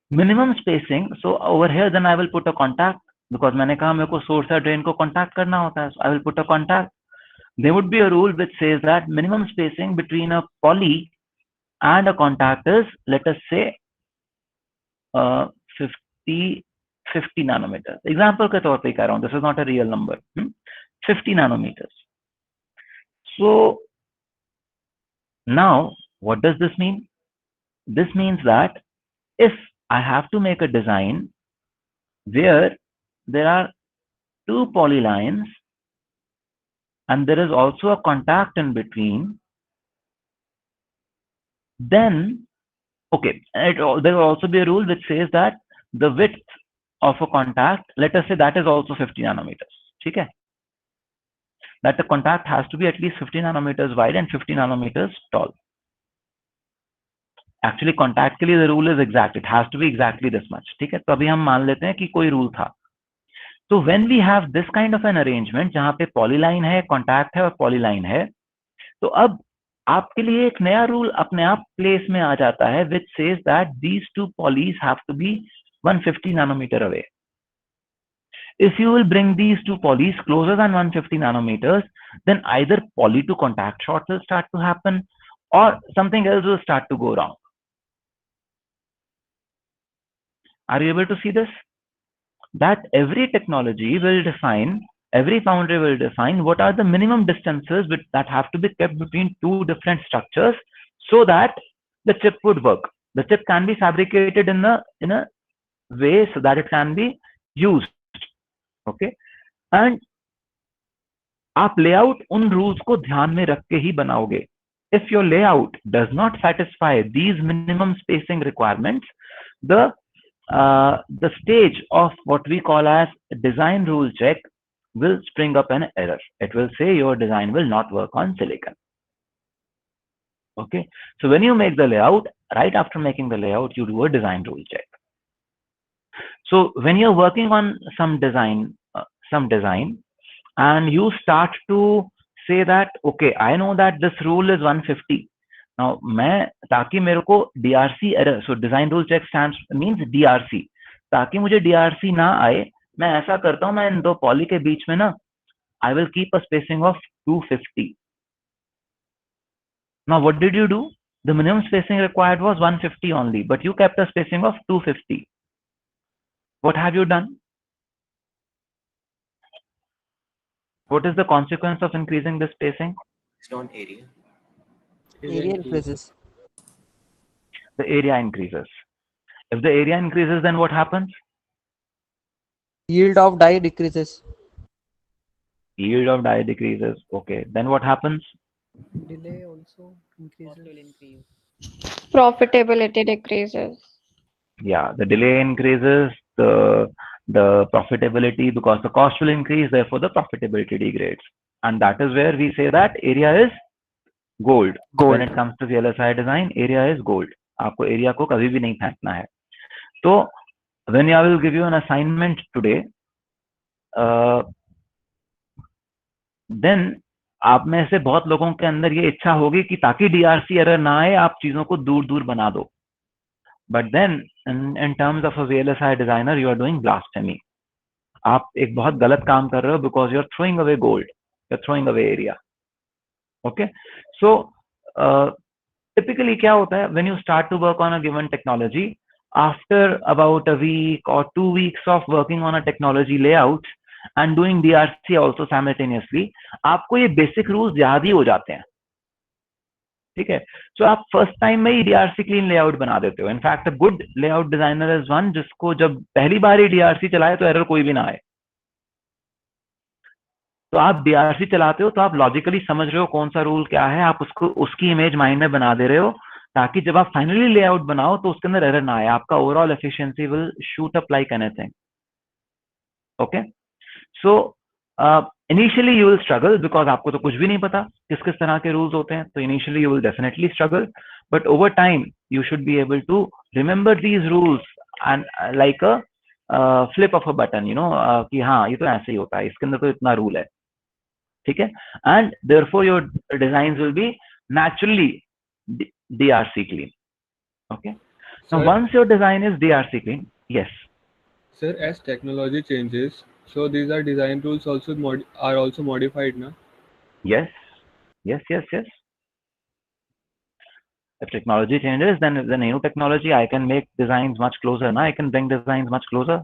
minimum spacing. So over here, then I will put a contact, because मैंने कहा मेरे को source और drain को contact करना होता है. So I will put a contact. There would be a rule which says that minimum spacing between a poly and a contact is, let us say, 50 nanometers. Example के तौर पे कह रहा हूँ. This is not a real number. 50 nanometers. So now, what does this mean? This means that if I have to make a design where there are two poly lines and there is also a contact in between, then, okay, there will also be a rule which says that the width of a contact, let us say that is also 50 nanometers. Okay? That the contact has to be at least 50 nanometers wide and 50 nanometers tall. Actually, contact के लिए the rule is exact. It has to be exactly this much. ठीक है? तो अभी हम मान लेते हैं कि कोई rule था. So when we have this kind of an arrangement, जहाँ पे polyline है, contact है और polyline है, तो अब आपके लिए एक नया rule अपने आप place में आ जाता है, which says that these two polys have to be 150 nanometer away. If you will bring these two polys closer than 150 nanometers, then either poly to contact short will start to happen, or something else will start to go wrong. Are you able to see this? That every technology will define, every foundry will define what are the minimum distances that have to be kept between two different structures so that the chip would work. The chip can be fabricated in a way so that it can be used. Okay, and आप layout उन rules को ध्यान में रख के ही बनाओगे. If your layout does not satisfy these minimum spacing requirements, the stage of what we call as design rule check will spring up an error. It will say your design will not work on silicon. Okay, so when you make the layout, right after making the layout, you do a design rule check. So when you're working on some design, and you start to say that, okay, I know that this rule is 150. Now, ताकि मेरे को DRC error, so design rule check means DRC, ताकि मुझे DRC ना आए, मैं ऐसा करता हूँ, मैं इन दो poly के बीच में ना, I will keep a spacing of 250. Now, what did you do? The minimum spacing required was 150 only, but you kept a spacing of 250. What have you done? What is the consequence of increasing the spacing? It's not area. Area increases. The area increases. If the area increases, then what happens? Yield of die decreases. Yield of die decreases. Okay. Then what happens? Delay also increases. Profitability decreases. Yeah, the delay increases, the profitability, because the cost will increase, therefore the profitability degrades. And that is where we say that area is gold. When it comes to VLSI design, area is gold. आपको area को कभी भी नहीं फेंकना है. So when I will give you an assignment today, then आप में से बहुत लोगों के अंदर ये इच्छा होगी कि ताकि DRC एरर ना आए आप चीजों को दूर दूर बना दो, but then in terms of a VLSI designer you are doing blasphemy. आप एक बहुत गलत काम कर रहे हो because you are throwing away gold, you are throwing away area. Okay, so typically क्या होता है, when you start to work on a given technology, after about a week or 2 weeks of working on a technology layout and doing DRC also simultaneously, आपको ये basic rules याद ही हो जाते हैं, ठीक है. So आप first time में ही DRC clean layout बना देते हो. In fact, a good layout designer is one जिसको जब पहली बार ही DRC चलाए तो error कोई भी ना आए. तो आप DRC चलाते हो तो आप लॉजिकली समझ रहे हो कौन सा रूल क्या है, आप उसको उसकी इमेज माइंड में बना दे रहे हो ताकि जब आप फाइनली लेआउट बनाओ तो उसके अंदर एरर ना आए. आपका overall efficiency will shoot up like anything. Okay, so initially you will struggle because आपको तो कुछ भी नहीं पता किस किस तरह के रूल्स होते हैं. तो initially you will definitely struggle, but over time you should be able to remember these rules and like a flip of a button, you know, कि हाँ ये तो ऐसे ही होता है, इसके अंदर तो इतना रूल है, ठीक है. And therefore your designs will be naturally DRC clean. Okay, now Sir, once your design is DRC clean, yes. sir, as technology changes, so these are design rules also are also modified now. Yes, yes, yes, yes. If technology changes, then the new technology, I can make designs much closer. Now I can bring designs much closer.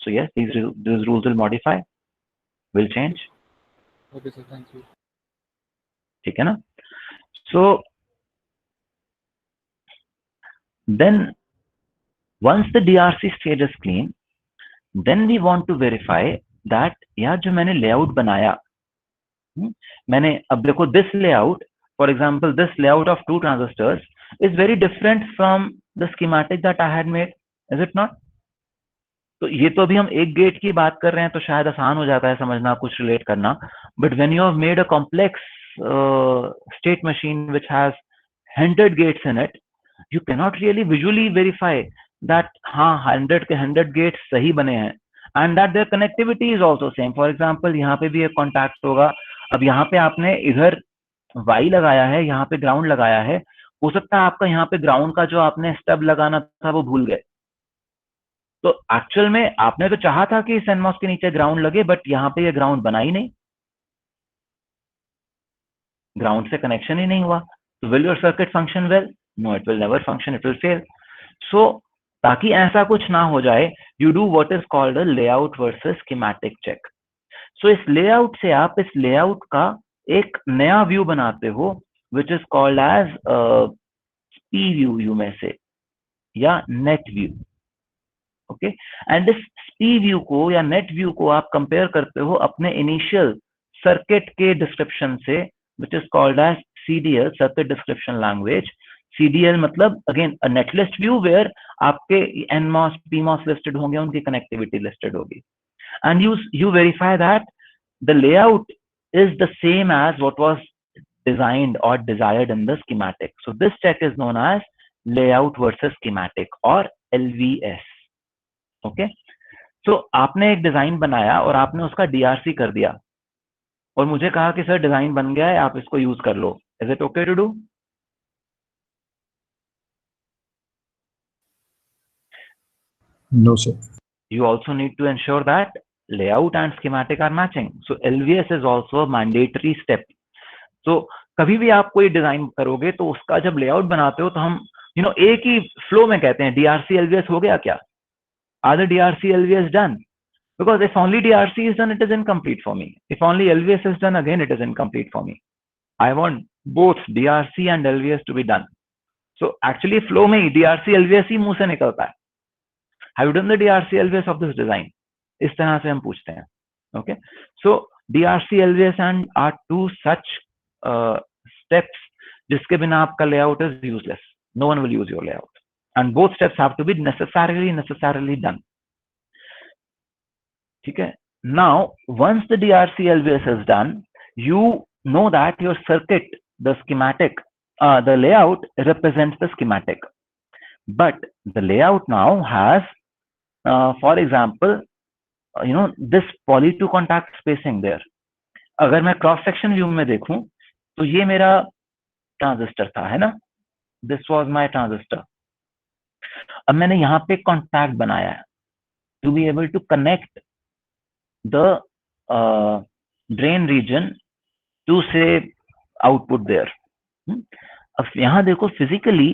So yes, these rules will modify, will change. Okay, sir. Thank you. ठीक है ना? So then once the DRC stage is clean, then we want to verify that यार जो मैंने layout बनाया, मैंने अब देखो this layout, for example this layout of 2 transistors is very different from the schematic that I had made, is it not? तो ये तो अभी हम एक गेट की बात कर रहे हैं तो शायद आसान हो जाता है समझना, कुछ रिलेट करना, but when you have made a complex state machine which has 100 gates in it, you cannot really visually verify that हाँ 100 के 100 गेट्स सही बने हैं and that their connectivity is also same. For example यहाँ पे भी एक कॉन्टैक्ट होगा, अब यहाँ पे आपने इधर Y लगाया है, यहाँ पे ग्राउंड लगाया है, हो सकता है आपका यहाँ पे ग्राउंड का जो आपने स्टब लगाना था वो भूल गए. तो एक्चुअल में आपने तो चाहा था कि NMOS के नीचे ग्राउंड लगे, बट यहाँ पे ये ग्राउंड बना ही नहीं, ग्राउंड से कनेक्शन ही नहीं हुआ. तो will your circuit function well? No, it will never function, it will fail. So ताकि ऐसा कुछ ना हो जाए, you do what is called a layout versus schematic check. So इस लेआउट से आप इस लेआउट का एक नया व्यू बनाते हो which is called as spy view, you में से, या नेट व्यू. ओके, एंड इस स्पी व्यू को या नेट व्यू को आप कंपेयर करते हो अपने इनिशियल सर्किट के डिस्क्रिप्शन से, which is called as CDL, circuit description language. CDL मतलब again a netlist view where आपके NMOS, PMOS लिस्टेड होंगे, उनकी कनेक्टिविटी लिस्टेड होगी, and you verify that the layout is the same as what was designed or desired in the schematic. So this check is known as layout versus schematic or LVS. Okay, so आपने एक design बनाया और आपने उसका DRC कर दिया और मुझे कहा कि सर डिजाइन बन गया है, आप इसको यूज कर लो. Is it okay to do? No, sir. You also need to ensure that layout and schematic are matching. So LVS is also a mandatory step. So कभी भी आप कोई डिजाइन करोगे तो उसका जब लेआउट बनाते हो तो हम एक ही फ्लो में कहते हैं DRC LVS हो गया क्या? Are the DRC LVS done? Because if only DRC is done, it is incomplete for me. If only LVS is done, again it is incomplete for me. I want both DRC and LVS to be done. So actually flow में ही DRC LVS ही मुंह से निकलता है. Have you done the DRC LVS of this design? इस तरह से हम पूछते हैं. Okay, so DRC LVS and are two such steps जिसके बिना आपका layout is useless. No one will use your layout, and both steps have to be necessarily done. ठीक है. Now once the DRC LVS is done, you know that your circuit, the schematic, the layout represents the schematic, but the layout now has for example this poly to contact spacing there, अगर मैं cross section view में देखूं तो ये मेरा transistor था, है ना, दिस वाज माय ट्रांजिस्टर। अब मैंने यहाँ पे कॉन्टैक्ट बनाया है to be able to connect the drain region to say output there. अब यहाँ देखो फिजिकली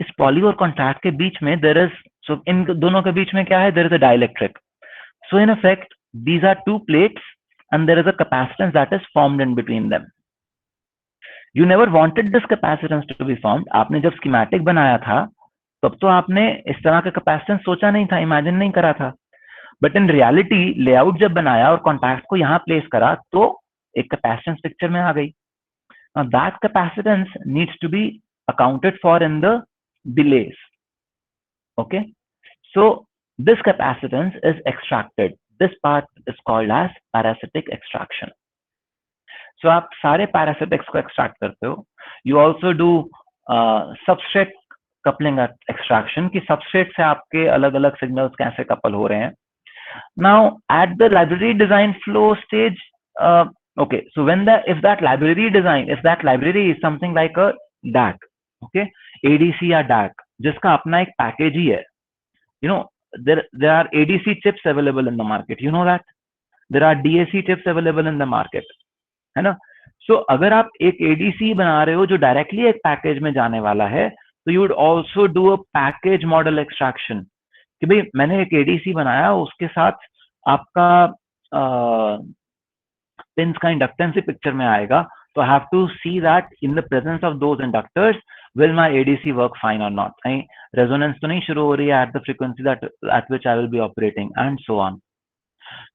इस पॉली और कॉन्टैक्ट के बीच में देयर इज, सो इन दोनों के बीच में क्या है, there is a dielectric. So in effect, these are two plates and there is a capacitance that is formed in between them. You never wanted this capacitance to be formed. आपने जब schematic बनाया था तब तो आपने इस तरह का capacitance सोचा नहीं था, imagine नहीं करा था। But in reality, layout जब बनाया और contact को यहाँ place करा तो एक capacitance picture में आ गई। Now that capacitance needs to be accounted for in the delays. Okay, so this capacitance is extracted. This part is called as parasitic extraction. So आप सारे parasitics को extract करते हो. You also do substrate coupling extraction कि substrate से आपके अलग-अलग signals कैसे couple हो रहे हैं. Now at the library design flow stage, okay, so if that library is something like a DAC, okay, ADC या DAC, जिसका अपना एक package ही है. You know, there are ADC chips available in the market. You know that there are DAC chips available in the market, है ना? So अगर आप एक ADC बना रहे हो जो directly एक package में जाने वाला है, तो you would also do a package model extraction. कि भाई मैंने एक ADC बनाया, उसके साथ आपका pins का inductance ही picture में आएगा, तो I have to see that in the presence of those inductors, will my ADC work fine or not? कहीं resonance तो नहीं शुरू हो रही है at the frequency at which I will be operating, and so on.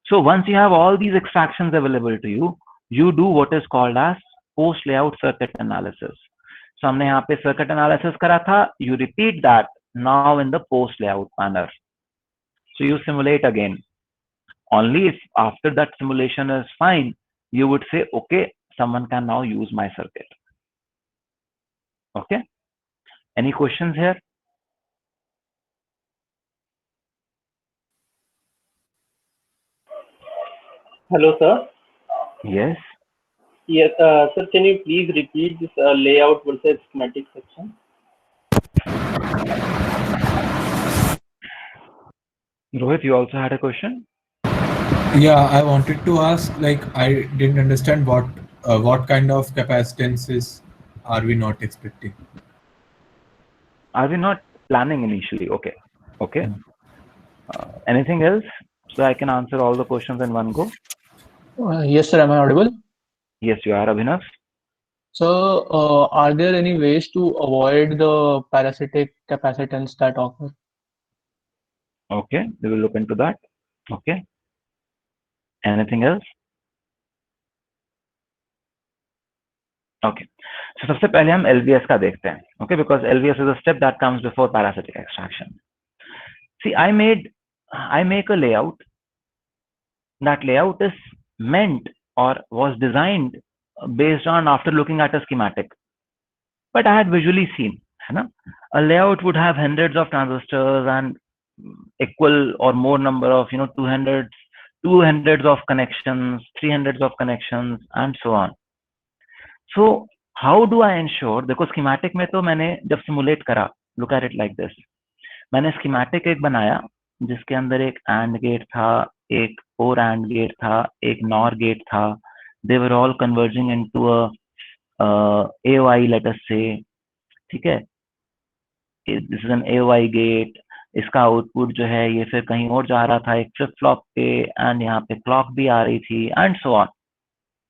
So once you have all these extractions available to you, you do what is called as post layout circuit analysis. So हमने यहाँ पे circuit analysis करा था, you repeat that now in the post layout manner. So you simulate again. Only if after that simulation is fine, you would say, okay, someone can now use my circuit. Okay, any questions here? Hello, sir. Yes. Yes, sir. Can you please repeat this layout versus schematic section? Rohit, you also had a question? Yeah, I wanted to ask, like, I didn't understand what kind of capacitances are we not expecting? Are we not planning initially? Okay. Okay. Anything else? So I can answer all the questions in one go. Yes, sir. Am I audible? Yes, you are, Abhinav. So, are there any ways to avoid the parasitic capacitance that occur? Okay, we will look into that. Okay. Anything else? Okay. So सबसे पहले हम LVS का देखते हैं. Okay, because LVS is a step that comes before parasitic extraction. See, I make a layout. That layout is meant or was designed based on after looking at a schematic. But I had visually seen, है ना? A layout would have hundreds of transistors and equal or more number of, 200s of connections, 300s of connections, and so on. So how do I ensure? देखो schematic में तो मैंने जब simulate करा, look at it like this. मैंने schematic एक बनाया जिसके अंदर एक AND गेट था, एक OR AND गेट था, एक NOR गेट था. They were all converging into a AOI, let us say. ठीक है, this is an AOI gate. इसका आउटपुट जो है ये फिर कहीं और जा रहा था एक फ्लिप फ्लॉप पे, एंड यहाँ पे क्लॉक भी आ रही थी, एंड सो ऑन.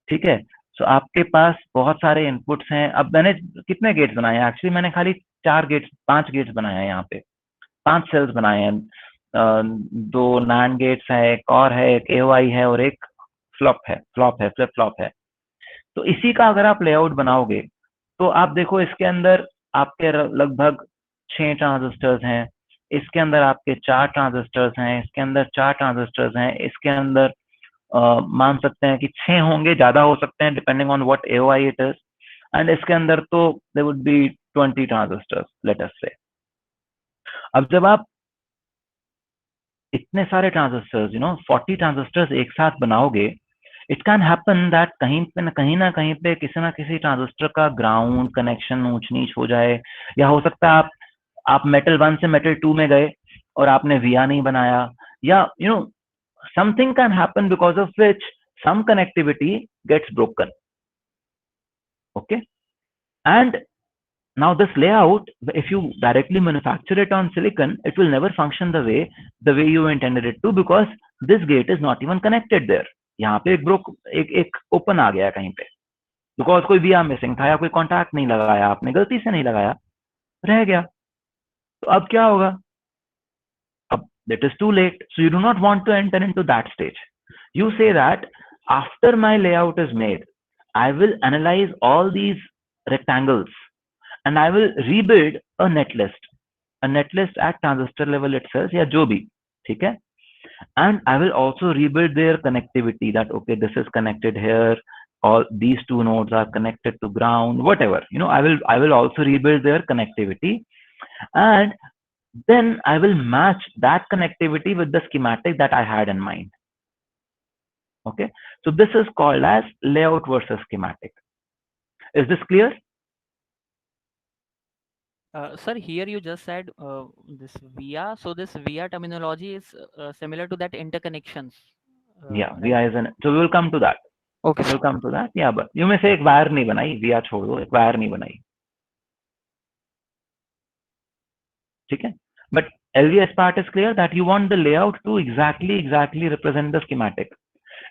ठीक है, सो आपके पास बहुत सारे इनपुट्स हैं. अब मैंने कितने गेट्स बनाए हैं? एक्चुअली मैंने खाली 5 गेट्स बनाए हैं. यहाँ पे 5 सेल्स बनाए हैं. 2 NAND गेट्स हैं, एक और है, एक AOI है और एक फ्लिप फ्लॉप है. तो इसी का अगर आप लेआउट बनाओगे तो आप देखो इसके अंदर आपके लगभग 6 ट्रांजिस्टर्स हैं, इसके अंदर आपके 4 ट्रांजिस्टर्स हैं, इसके अंदर 4 ट्रांजिस्टर्स हैं, इसके अंदर मान सकते हैं कि 6 होंगे, ज्यादा हो सकते हैं depending on what AOI it is. And इसके अंदर तो there would be 20 transistors, let us say. अब जब आप इतने सारे ट्रांजिस्टर्स 40 ट्रांजिस्टर्स एक साथ बनाओगे, इट कैन हैपन दैट कहीं ना कहीं पे किसी ना किसी ट्रांजिस्टर का ग्राउंड कनेक्शन ऊंच नीच हो जाए, या हो सकता है आप मेटल 1 से मेटल 2 में गए और आपने विया नहीं बनाया, या something can happen because of which some connectivity gets broken. Okay, and now this layout, if you directly manufacture it on silicon, it will never function the way you intended it to, because this gate is not even connected there. यहाँ पे एक open आ गया कहीं पे, because कोई विया missing था या कोई कॉन्टैक्ट नहीं लगाया, आपने गलती से नहीं लगाया, रह गया. तो अब क्या होगा? अब it is too late. So you do not want to enter into that stage. You say that after my layout is made, I will analyze all these rectangles and I will rebuild a netlist at transistor level itself, या जो भी, ठीक है? And I will also rebuild their connectivity, that okay, this is connected here, all these two nodes are connected to ground, whatever, I will also rebuild their connectivity, and then I will match that connectivity with the schematic that I had in mind. Okay, so this is called as layout versus schematic. Is this clear? Sir, here you just said this via. So this via terminology is similar to that interconnections. Yeah, via is so we will come to that. Okay, we'll come to that. Yeah, but you may say एक wire नहीं बनाई, via छोड़ दो, एक wire नहीं बनाई, ठीक है? But LVS part is clear that you want the layout to exactly represent the schematic.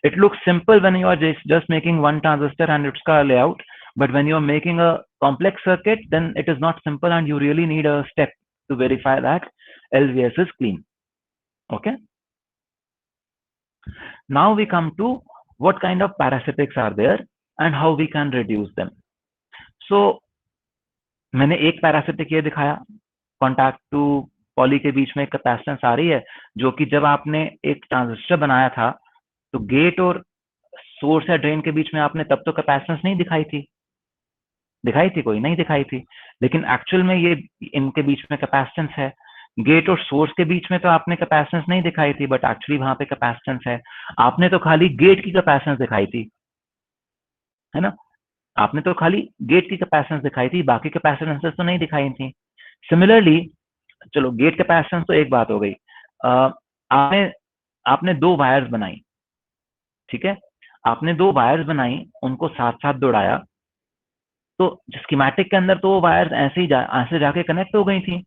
It looks simple when you are just making one transistor and its layout, but when you are making a complex circuit, then it is not simple and you really need a step to verify that LVS is clean. Okay. Now we come to what kind of parasitics are there and how we can reduce them. So मैंने एक parasitic ये दिखाया, contact to poly के बीच में capacitance आ रही है, जो कि जब आपने एक ट्रांजिस्टर बनाया था तो गेट और सोर्स या ड्रेन के बीच में आपने तब तो कैपेसिटेंस नहीं दिखाई थी कोई नहीं दिखाई थी, लेकिन एक्चुअल में ये इनके बीच में कैपेसिटेंस है. गेट और सोर्स के बीच में तो आपने कैपेसिटेंस नहीं दिखाई थी, बट एक्चुअली वहां पे कैपेसिटेंस है. आपने तो खाली गेट की कैपेसिटेंस दिखाई थी, है ना? आपने तो खाली गेट की कैपेसिटेंस दिखाई थी, बाकी कैपेसिटेंसेस तो नहीं दिखाई थी. सिमिलरली, चलो गेट कैपेसिटेंस तो एक बात हो गई, आपने दो वायर्स बनाई, ठीक है? आपने दो वायर्स बनाई, उनको साथ साथ दौड़ाया, तो स्कीमेटिक के अंदर तो वो वायर्स ऐसे जाके कनेक्ट हो गई थी,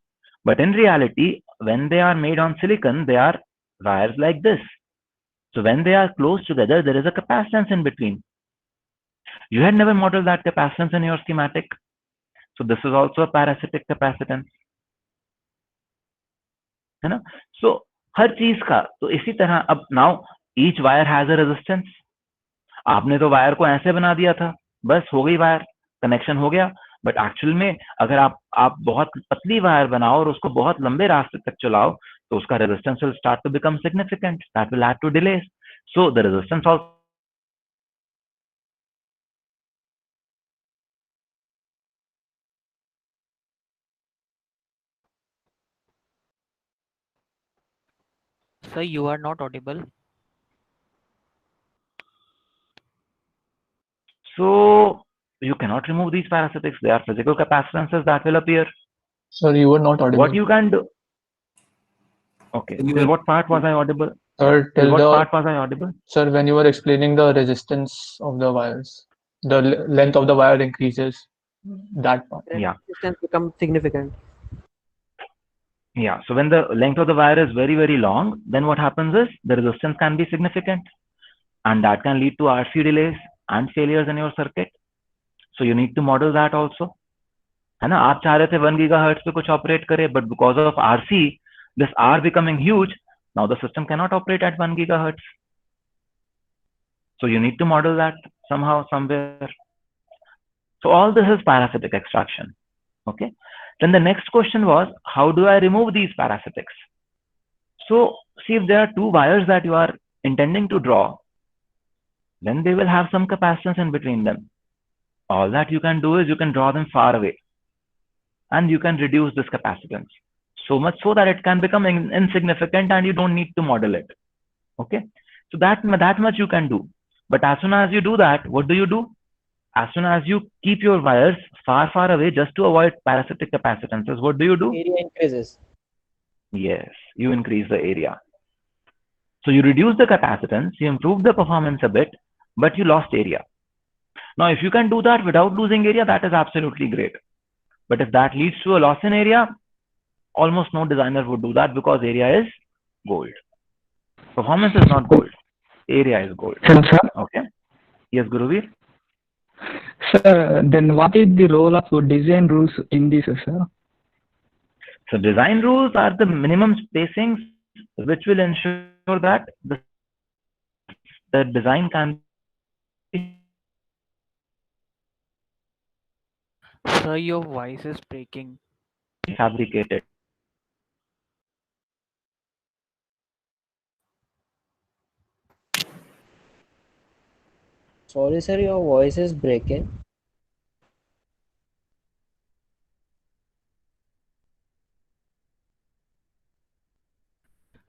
but in reality when they are made on silicon they are wires like this. So when they are close together, there is a capacitance in between. You had never modeled that capacitance in your schematic, so this is also a parasitic capacitance, है ना? So हर चीज का तो इसी तरह, अब now each wire has a resistance. आपने तो वायर को ऐसे बना दिया था, बस हो गई वायर, कनेक्शन हो गया, बट एक्चुअल में अगर आप बहुत पतली वायर बनाओ और उसको बहुत लंबे रास्ते तक चलाओ, तो उसका resistance will start to become significant. That will add to delays. So the resistance also. Sir, you are not audible. So you cannot remove these parasitics. They are physical capacitances that will appear. Sir, you were not audible. What you can do? Okay. Till what part was I audible? Sir, till what part was I audible? Sir, when you were explaining the resistance of the wires, the length of the wire increases. That part. Yeah. Resistance becomes significant. Yeah. So when the length of the wire is very, very long, then what happens is the resistance can be significant, and that can lead to RC delays and failures in your circuit. So you need to model that also. है ना? आप चाह रहे थे 1 GHz पे कुछ operate करे, but because of RC, this R becoming huge, now the system cannot operate at 1 GHz. So you need to model that somehow, somewhere. So all this is parasitic extraction. Okay. Then the next question was, how do I remove these parasitics? So see, if there are two wires that you are intending to draw, then they will have some capacitance in between them. All that you can do is you can draw them far away, and you can reduce this capacitance so much so that it can become insignificant and you don't need to model it. Okay. So that much you can do. But as soon as you do that, what do? As soon as you keep your wires far, far away just to avoid parasitic capacitances, what do? Area increases. Yes, you increase the area. So you reduce the capacitance, you improve the performance a bit, but you lost area. Now, if you can do that without losing area, that is absolutely great. But if that leads to a loss in area, almost no designer would do that because area is gold. Performance is not gold. Area is gold. Hello, sir. Okay. Yes, Guruveer. Sir, then what is the role of design rules in this, sir? So design rules are the minimum spacings which will ensure that the design can be Sir, your voice is breaking. fabricated. Sorry, sir, your voice is breaking.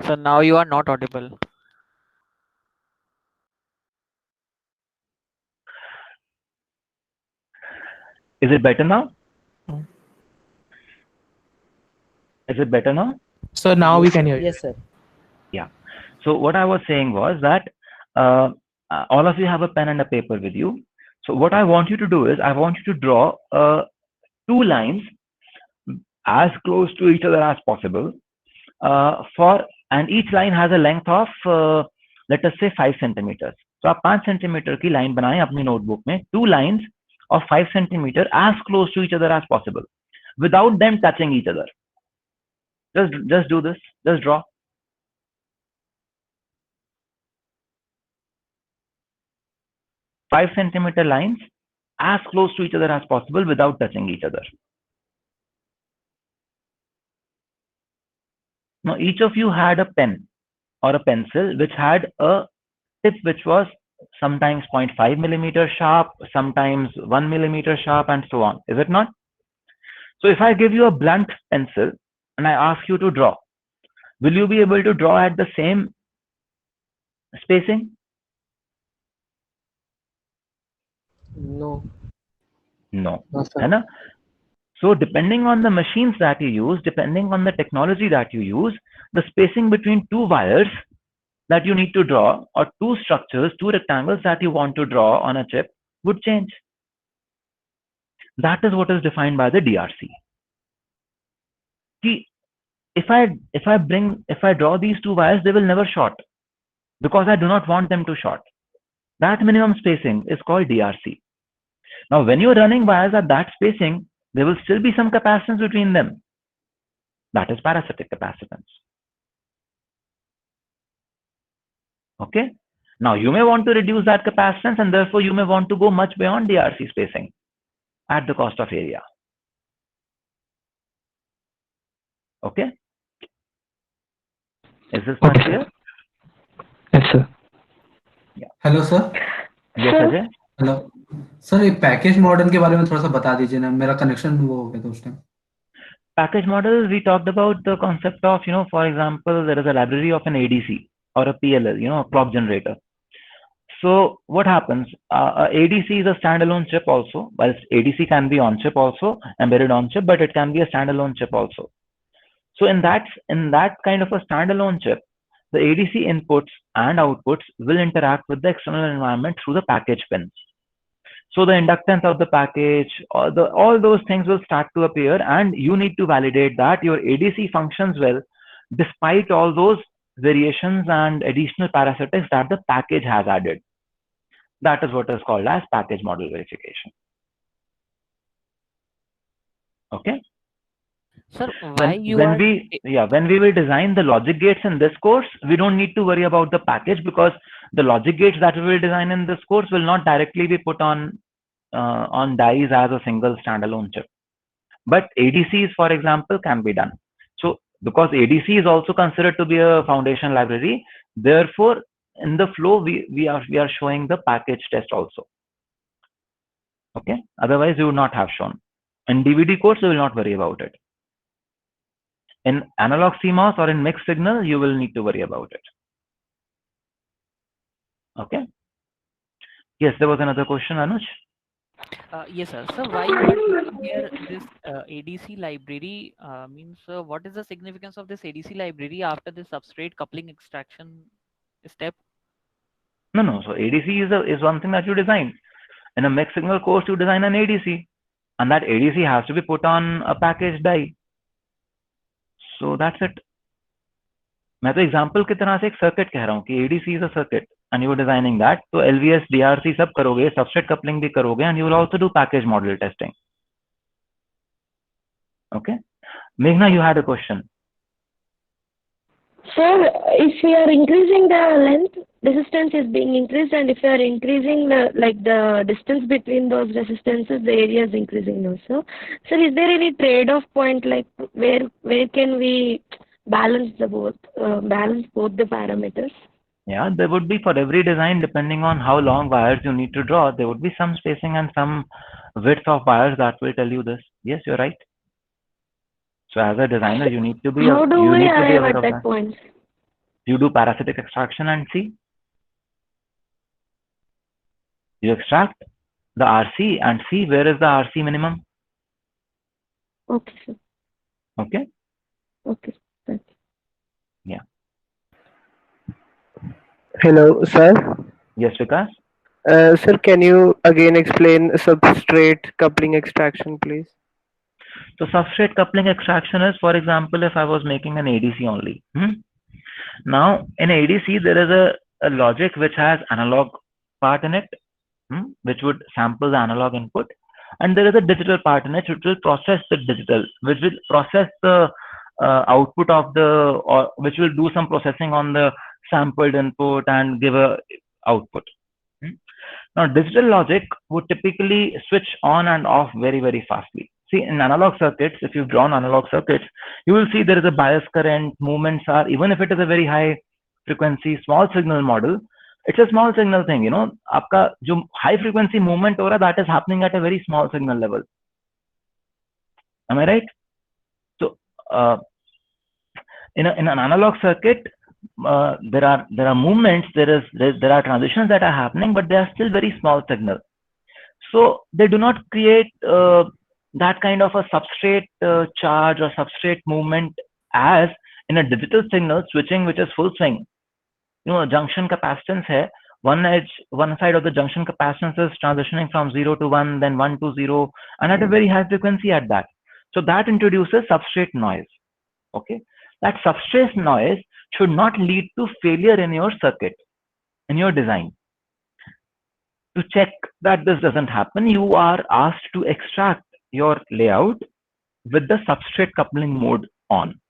So now you are not audible. Is it better now? Hmm. Is it better now? So now we can hear you. Yes, sir. Yeah. So what I was saying was that all of you have a pen and a paper with you. So what I want you to do is I want you to draw two lines as close to each other as possible. And each line has a length of let us say 5 centimeters. So आप 5 centimeter की line बनाएं अपनी notebook में, two lines of 5 centimeter as close to each other as possible, without them touching each other. Just do this. Just draw. Five centimeter lines as close to each other as possible without touching each other. Now each of you had a pen or a pencil which had a tip which was sometimes 0.5 millimeter sharp, sometimes 1 millimeter sharp, and so on. Is it not? So if I give you a blunt pencil and I ask you to draw, will you be able to draw at the same spacing? No. No. No, sir. है ना? So depending on the machines that you use, depending on the technology that you use, the spacing between two wires that you need to draw, or two structures, two rectangles that you want to draw on a chip would change. That is what is defined by the DRC. See, if I draw these two wires, they will never short because I do not want them to short. That minimum spacing is called DRC. Now, when you're running wires at that spacing, there will still be some capacitance between them. That is parasitic capacitance. Okay. Now, you may want to reduce that capacitance, and therefore you may want to go much beyond DRC spacing at the cost of area. Okay. Is this not clear? Yes, sir. Hello sir. Yes, Ajay. Hello sir, ये package model के बारे में थोड़ा सा बता दीजिए ना, मेरा कनेक्शन वो हो गया था उस time. Package model, we talked about the concept of, for example, there is a library of an ADC or a PLL, a clock generator. So what happens? ADC is a standalone chip also. While ADC can be on chip also, embedded on chip, but it can be a standalone chip also. So in that kind of a standalone chip, the ADC inputs and outputs will interact with the external environment through the package pins. So the inductance of the package, all those things will start to appear, and you need to validate that your ADC functions well despite all those variations and additional parasitics that the package has added. That is what is called as package model verification. Okay. Sir, when we will design the logic gates in this course, we don't need to worry about the package, because the logic gates that we will design in this course will not directly be put on dies as a single standalone chip. But ADCs, for example, can be done. So because ADC is also considered to be a foundation library, therefore in the flow we are showing the package test also. Okay. Otherwise we would not have shown. In DVD course, we will not worry about it. In analog CMOS or in mixed signal, you will need to worry about it. Okay. Yes, there was another question, Anuj. Yes, sir. So why you are taking here this ADC library? Means what is the significance of this ADC library after the substrate coupling extraction step? No. So ADC is one thing that you design. In a mixed signal course, you design an ADC, and that ADC has to be put on a packaged die. So that's it. मैं तो example की तरह से एक circuit कह रहा हूँ कि ADC is a circuit and you are designing that. तो LVS, DRC सब करोगे, substrate coupling भी करोगे, and you will also do package model testing. Okay. Meghna, you had a question. Sir, if we are increasing the length, resistance is being increased, and if we are increasing the distance between those resistances, the area is increasing also. Sir, is there any trade-off point, like where can we balance both the parameters? Yeah, there would be for every design, depending on how long wires you need to draw, there would be some spacing and some width of wires that will tell you this. Yes, you're right. So as a designer, you need to be How do you we need to be arrive aware at of that that. point? You do parasitic extraction and see. You extract the RC and see where is the RC minimum. Okay, sir. Okay. Okay. Thank you. Yeah. Hello, sir. Yes, Vikas. Sir, can you again explain substrate coupling extraction, please? So substrate coupling extraction is, for example, if I was making an ADC only. Now in ADC, there is a logic which has analog part in it, which would sample the analog input. And there is a digital part in it which will process the digital, which will process the output of or which will do some processing on the sampled input and give a output. Now, digital logic would typically switch on and off very, very fastly. See, in analog circuits, if you've drawn analog circuits, you will see there is a bias current, movements are, even if it is a very high frequency, small signal model, it's a small signal thing, you know, आपका जो high frequency movement हो रहा, that is happening at a very small signal level. Am I right? So, in an analog circuit, there are movements, there are transitions that are happening, but they are still very small signal. So they do not create that kind of a substrate charge or substrate movement as in a digital signal switching, which is full swing. You know, junction capacitance hai. One side of the junction capacitance is transitioning from 0 to 1, then 1 to 0, and at a very high frequency at that. So that introduces substrate noise. Okay, that substrate noise should not lead to failure in your circuit, in your design. To check that this doesn't happen, you are asked to extract your layout with the substrate coupling mode on,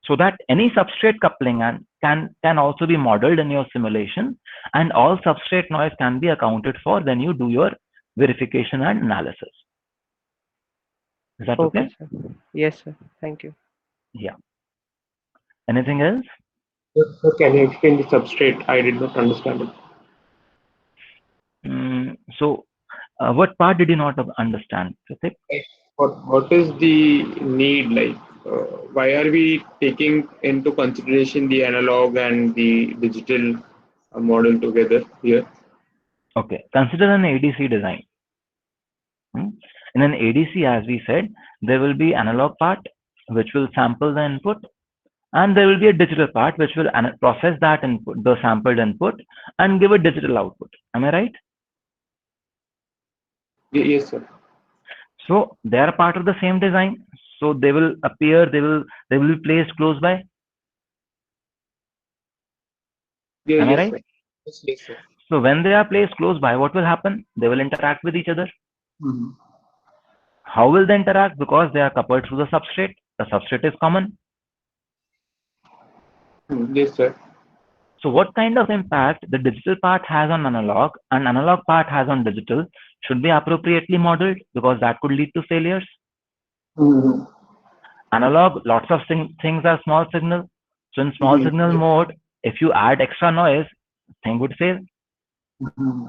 so that any substrate coupling can also be modeled in your simulation, and all substrate noise can be accounted for when you do your verification and analysis. Is that okay? Sir. Yes, sir. Thank you. Yeah. Anything else? Sir, can you explain the substrate? I did not understand it. So, what part did you not understand, Pratik? What is the need? Like, why are we taking into consideration the analog and the digital model together here? Okay, consider an ADC design. In an ADC, as we said, there will be analog part which will sample the input, and there will be a digital part which will process that input, the sampled input, and give a digital output. Am I right? Yes, sir. So they are part of the same design. So they will appear, they will be placed close by. Yeah, Am I right? Sir. Yes, sir. So when they are placed close by, what will happen? They will interact with each other. How will they interact? Because they are coupled through the substrate. The substrate is common. Yes, sir. So what kind of impact the digital part has on analog and analog part has on digital should be appropriately modeled, because that could lead to failures. Analog, lots of things are small signal. So in small signal mode, if you add extra noise, thing would fail.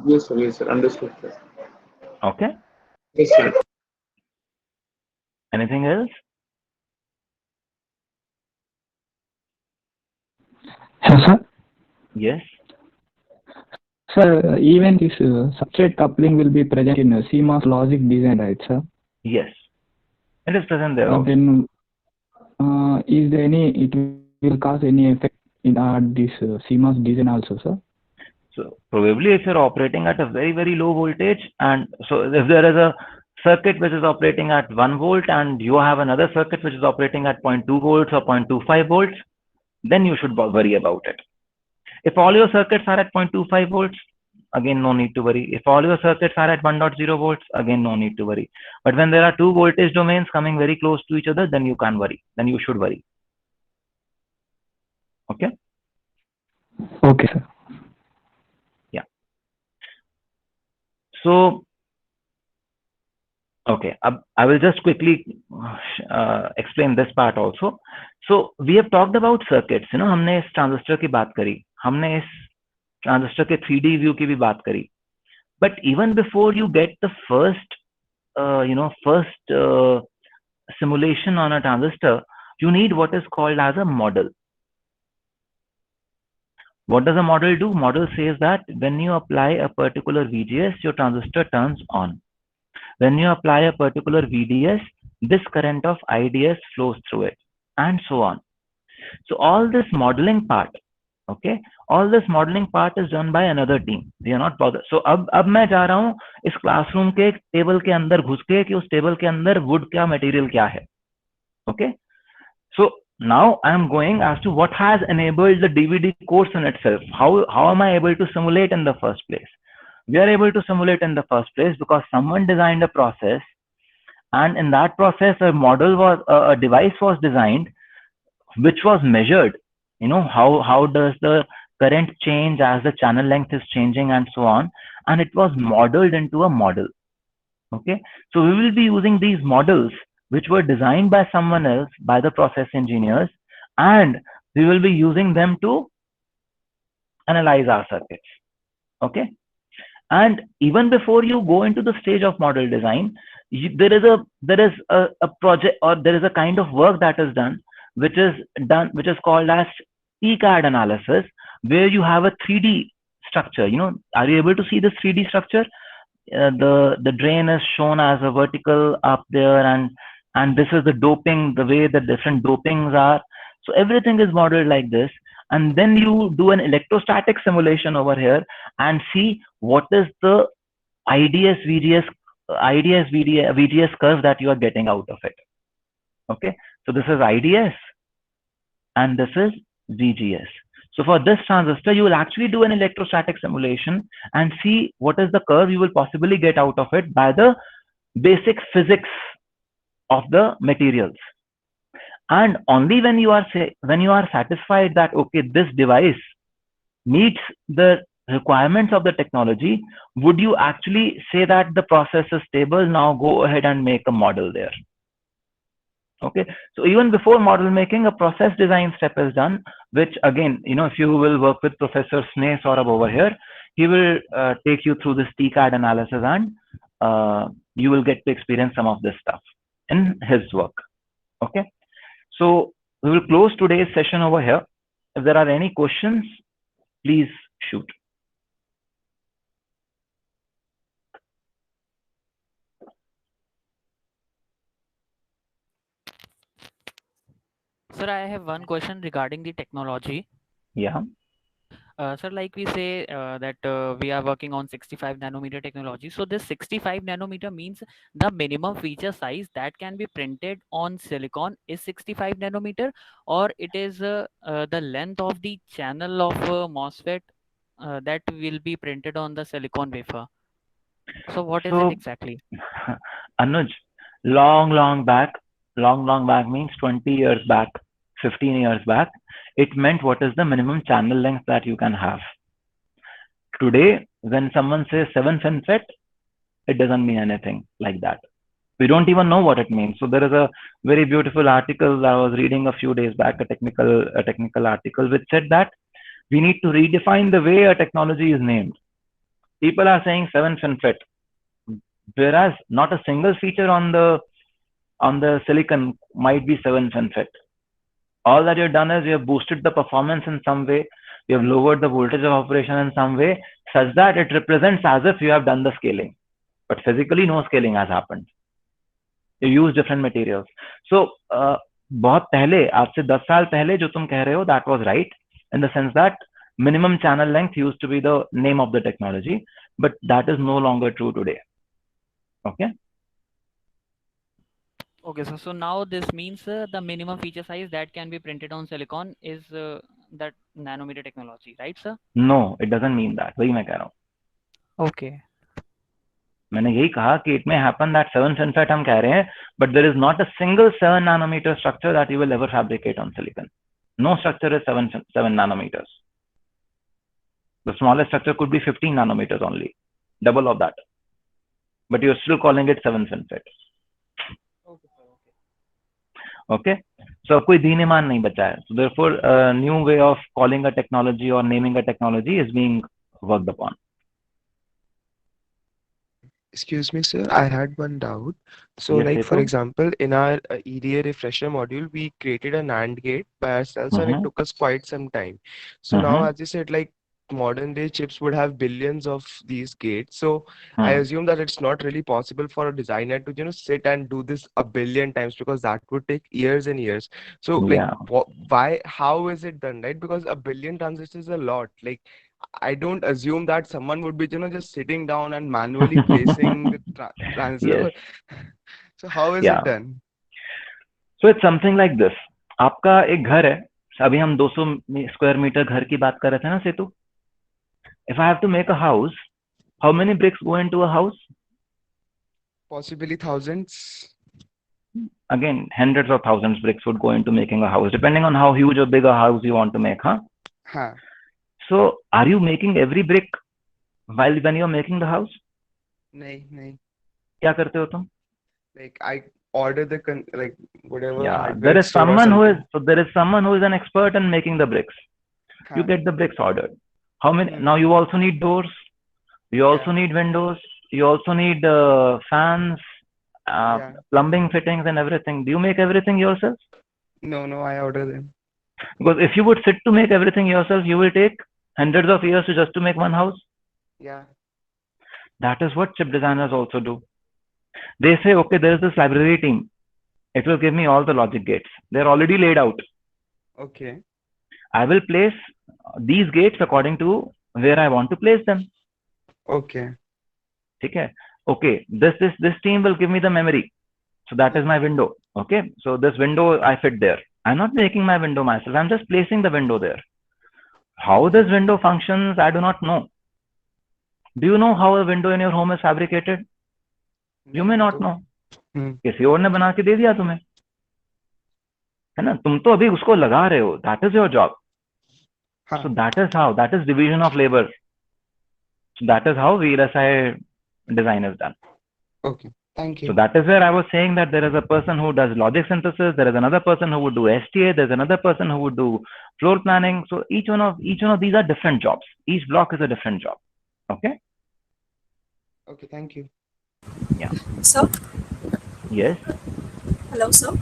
Yes, sir. Yes, sir. Understood, sir. Okay. Yes, sir. Anything else? Yes, sir. Yes. Sir, even this substrate coupling will be present in CMOS logic design, right, sir? Yes, it is present there. Then, is there any? It will cause any effect in this CMOS design also, sir? So probably if you're operating at a very low voltage, and so if there is a circuit which is operating at 1 volt and you have another circuit which is operating at 0.2 volts or 0.25 volts, then you should worry about it. If all your circuits are at 0.25 volts, again no need to worry. If all your circuits are at 1.0 volts, again no need to worry. But when there are two voltage domains coming very close to each other, then you can worry. Then you should worry. Okay? Okay, sir. Yeah. So, okay, I will just quickly explain this part also. So we have talked about circuits. You know, हमने इस transistor की बात करी, हमने इस transistor के 3D view की भी बात करी. But even before you get the first simulation on a transistor, you need what is called as a model. What does a model do? Model says that when you apply a particular VGS, your transistor turns on. When you apply a particular VDS, this current of IDS flows through it, and so on. So all this modeling part, okay, all this modeling part is done by another team. They are not bothered. So अब मैं जा रहा हूँ इस classroom के table के अंदर घुस के कि उस टेबल के अंदर वुड क्या मटेरियल क्या है. Okay, so now I am going as to what has enabled the DVD course in itself. How am I able to simulate in the first place? We are able to simulate in the first place because someone designed a process, and in that process a device was designed which was measured. You know, how does the current change as the channel length is changing and so on, and it was modeled into a model. Okay, so we will be using these models which were designed by someone else, by the process engineers, and we will be using them to analyze our circuits. Okay, and even before you go into the stage of model design, there is a project, or there is a kind of work that is done, which is called as TCAD analysis, where you have a 3D structure. You know, are you able to see this 3D structure? The drain is shown as a vertical up there, and this is the doping, the way the different dopings are. So everything is modeled like this, and then you do an electrostatic simulation over here and see what is the IDS VGS curve that you are getting out of it. Okay, so this is IDS and this is VGS. So for this transistor, you will actually do an electrostatic simulation and see what is the curve you will possibly get out of it by the basic physics of the materials. And only when you are satisfied that, okay, this device meets the requirements of the technology, would you actually say that the process is stable, now go ahead and make a model there. Okay, so even before model making, a process design step is done, which again, you know, if you will work with Professor Sneh Saurabh over here, he will take you through this TCAD analysis, and you will get to experience some of this stuff in his work. Okay, so we will close today's session over here. If there are any questions, please shoot. Sir, I have one question regarding the technology. Yeah. Sir, like we say that we are working on 65 nanometer technology. So this 65 nanometer means the minimum feature size that can be printed on silicon is 65 nanometer, or it is the length of the channel of MOSFET that will be printed on the silicon wafer. So what is it exactly? Anuj, long back means 20 years back, 15 years back, it meant what is the minimum channel length that you can have. Today, when someone says 7 FinFET, it doesn't mean anything like that. We don't even know what it means. So there is a very beautiful article I was reading a few days back, a technical article, which said that we need to redefine the way a technology is named. People are saying 7 FinFET, whereas not a single feature on the silicon might be 7 FinFET. All that you've done is you have boosted the performance in some way. You have lowered the voltage of operation in some way such that it represents as if you have done the scaling, but physically no scaling has happened. You use different materials. So बहुत पहले, आज से 10 साल पहले जो तुम कह रहे हो, that was right in the sense that minimum channel length used to be the name of the technology, but that is no longer true today. Okay. Okay, so now this means the minimum feature size that can be printed on silicon is that nanometer technology, right, sir? No, it doesn't mean that. वही मैं कह रहा हूँ. Okay. मैंने यही कहा कि it may happen that 7 FinFET हम कह रहे हैं, but there is not a single 7 nanometer structure that you will ever fabricate on silicon. No structure is 7 nanometers. The smallest structure could be 15 nanometers only, double of that. But you're still calling it 7 FinFET. Okay, so कोई दीन ईमान नहीं बचा है. So therefore, a new way of calling a technology or naming a technology is being worked upon. Excuse me, sir. I had one doubt. So, Yes, like for Setu? example, in our EDA refresher module, we created a NAND gate by ourselves, and it took us quite some time. So now, as you said, like modern day chips would have billions of these gates. So I assume that it's not really possible for a designer to, you know, sit and do this a billion times, because that would take years and years. So like, Yeah. why? How is it done, right? Because a billion transistors is a lot. Like, I don't assume that someone would be, you know, just sitting down and manually placing the transistor. Yes. So how is Yeah. it done? So it's something like this. आपका एक घर है. अभी हम 200 square metre घर की बात कर रहे थे ना सेतु. If I have to make a house, how many bricks go into a house? Possibly thousands. Again, hundreds of thousands bricks would go into making a house, depending on how huge or big a house you want to make, huh? Huh. So, are you making every brick when you're making the house? नहीं. क्या करते हो तुम? Like, I order the like whatever. Yeah, hardware there is store or someone who is something. an expert in making the bricks. You Huh. get the bricks ordered. How many? Now you also need doors. You also need windows. You also need fans, plumbing fittings, and everything. Do you make everything yourself? No, I order them. Because if you would sit to make everything yourself, you will take hundreds of years to make one house. Yeah. That is what chip designers also do. They say, okay, there is this library team. It will give me all the logic gates. They're already laid out. Okay. I will place these gates according to where I want to place them. Okay. Okay. Okay. This team will give me the memory. So that is my window. Okay. So this window I fit there. I'm not making my window myself. I'm just placing the window there. How this window functions, I do not know. Do you know how a window in your home is fabricated? You may not know. किसी और ने बना के दे दिया तुम्हें, है ना? तुम तो अभी उसको लगा रहे हो. That is your job. So that is division of labor. So that is how VLSI design is done. Okay. Thank you. So that is where I was saying that there is a person who does logic synthesis. There is another person who would do STA. There's another person who would do floor planning. So each one of these are different jobs. Each block is a different job. Okay. Okay. Thank you. Yeah. So. Yes. Hello, sir.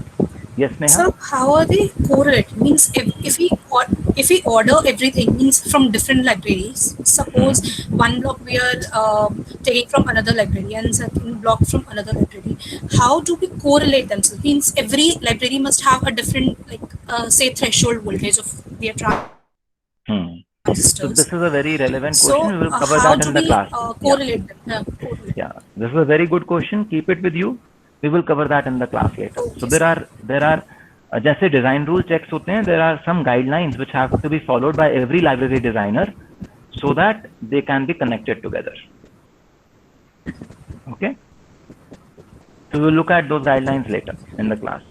Yes, Neha. So how are they correlated? Means if we order everything, means from different libraries. Suppose one block we are taking from another library and second block from another library. How do we correlate them? So means every library must have a different, say, threshold voltage of their transistors. So this is a very relevant question. We will cover that in the class. Correlate them? Yeah, this is a very good question. Keep it with you. We will cover that in the class later. So there are जैसे design rule checks होते हैं, there are some guidelines which have to be followed by every library designer so that they can be connected together. Okay. So we will look at those guidelines later in the class.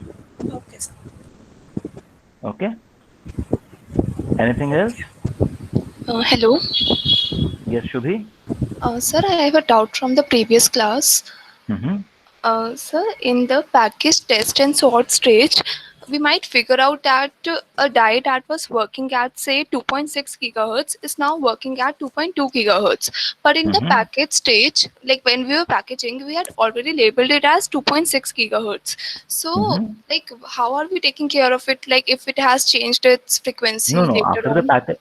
Okay, sir. Okay. Anything else? Hello. Yes, Shubhi. Sir, I have a doubt from the previous class. Sir, in the package test and sort stage, we might figure out that a die that was working at, say, 2.6 gigahertz is now working at 2.2 gigahertz. But in the package stage, like when we were packaging, we had already labeled it as 2.6 gigahertz. So, how are we taking care of it? Like if it has changed its frequency No. later on?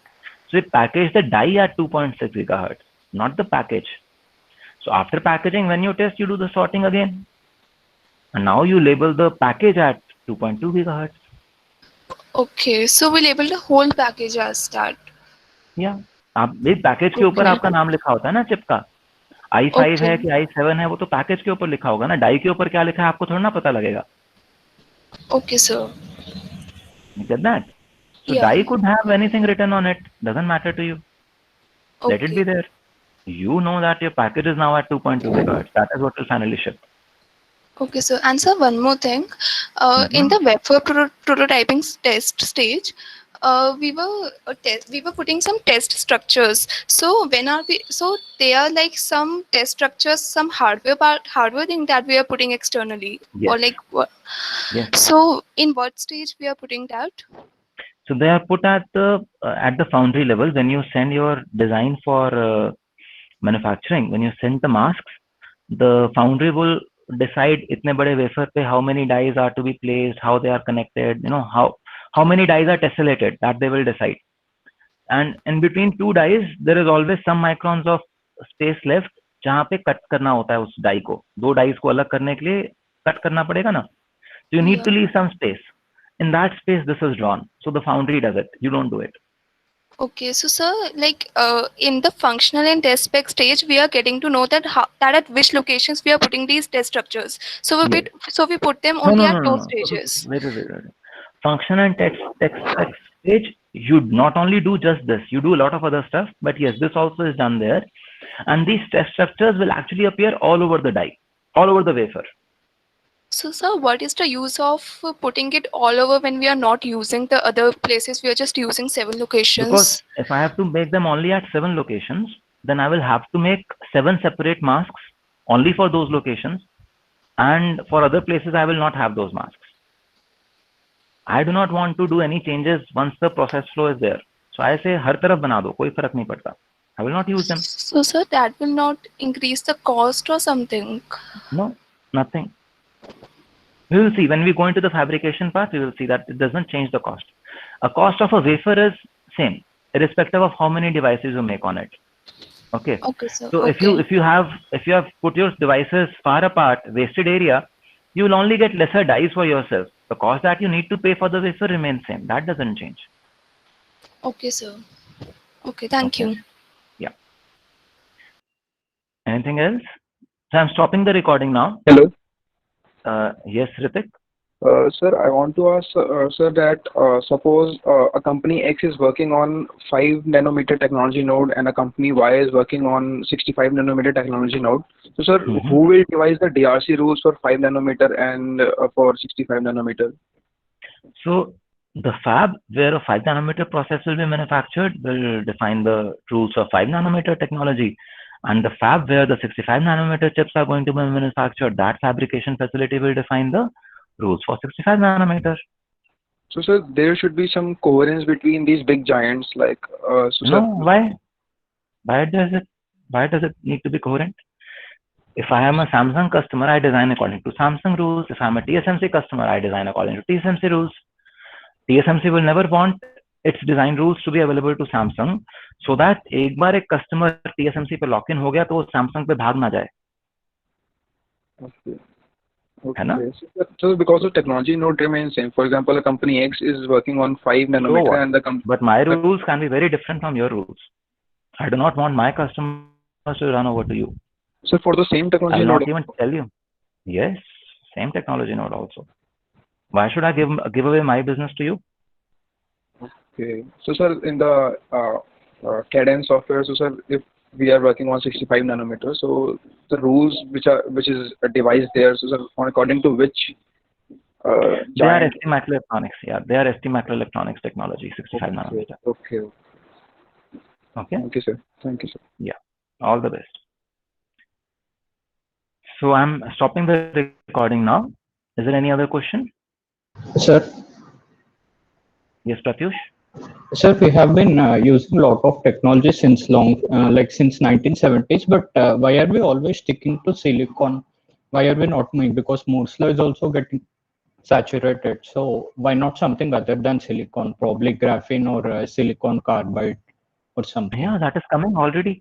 So we package the die at 2.6 gigahertz, not the package. So after packaging, when you test, you do the sorting again. And now you label the package at 2.2 gigahertz. Okay, so we label the whole package as that. Yeah. आप इस package के ऊपर आपका नाम लिखा होता है ना चिप का, i5 है कि i7 है, वो तो पैकेज के ऊपर लिखा होगा ना, डाई के ऊपर क्या लिखा है आपको थोड़ा ना पता लगेगा. Okay, sir. You get that? So Yeah. die could have anything written on it. Doesn't matter to you. Let it be there. You know that your package is now at 2.2 gigahertz. That is what will finally ship. Okay, sir. And sir, one more thing. In the wafer prototyping test stage, we were putting some test structures. So when are we? So they are like some test structures, some hardware thing that we are putting externally, Yes. or like what? Yes. So in what stage we are putting that? So they are put at the foundry level. When you send your design for manufacturing, when you send the masks, the foundry will decide itne bade wafer pe how many dies are to be placed, how they are connected, you know, how many dies are tessellated, that they will decide. And in between two dies, there is always some microns of space left जहाँ पे cut करना होता है उस die को, दो dice को अलग करने के लिए कट करना पड़ेगा ना. So you need to leave some space. In that space, this is drawn. So the foundry does it. You don't do it. Okay, so sir, like in the functional and test spec stage, we are getting to know that at which locations we are putting these test structures. So we put them only at those stages. Wait. Function and text spec stage, you not only do just this, you do a lot of other stuff, but yes, this also is done there. And these test structures will actually appear all over the die, all over the wafer. So sir, what is the use of putting it all over when we are not using the other places? We are just using 7 locations. Because if I have to make them only at 7 locations, then I will have to make 7 separate masks only for those locations. And for other places, I will not have those masks. I do not want to do any changes once the process flow is there. So I say, हर तरफ बना दो, कोई फर्क नहीं पड़ता. I will not use them. So sir, that will not increase the cost or something? No, nothing. We will see when we go into the fabrication part, we will see that it doesn't change the cost. A cost of a wafer is same, irrespective of how many devices you make on it. Okay. Okay, sir. So if you have put your devices far apart, wasted area, you will only get lesser dies for yourself. The cost that you need to pay for the wafer remains same. That doesn't change. Okay, sir. Okay, thank you. Yeah. Anything else? So I'm stopping the recording now. Hello. Yes, Ritik. Sir, I want to ask, sir, that suppose a company X is working on 5 nanometer technology node and a company Y is working on 65 nanometer technology node. So, sir, who will devise the DRC rules for 5 nanometer and for 65 nanometer? So, the fab where a 5 nanometer process will be manufactured will define the rules of 5 nanometer technology. And the fab where the 65 nanometer chips are going to be manufactured, that fabrication facility will define the rules for 65 nanometer. So, sir, there should be some coherence between these big giants, like. So, no, sir, why? Why does it need to be coherent? If I am a Samsung customer, I design according to Samsung rules. If I am a TSMC customer, I design according to TSMC rules. TSMC will never want its design rules to be available to Samsung, so that एक बार एक customer TSMC पे lock in हो गया तो वो Samsung पे भाग ना जाए. Okay. Okay. So because the technology node remains same, for example, a company X is working on 5 nanometer and the company. But my rules can be very different from your rules. I do not want my customers to run over to you. So for the same technology node. I will node. not even tell you. Yes, same technology node also. Why should I give away my business to you? Okay. So sir, in the Cadence software, so sir, if we are working on 65 nanometers, so the rules which is a device there, so sir, according to which they are ST microelectronics. Yeah, they are ST microelectronics technology, 65 nanometer. Okay. Okay. Thank you, sir. Thank you, sir. Yeah. All the best. So I'm stopping the recording now. Is there any other question? Sir. Yes, Pratyush. Sir, we have been using a lot of technology since long, like since 1970s, but why are we always sticking to silicon? Why are we not moving? Because Moore's law is also getting saturated. So why not something other than silicon? Probably graphene or silicon carbide. or something? Yeah, that is coming already.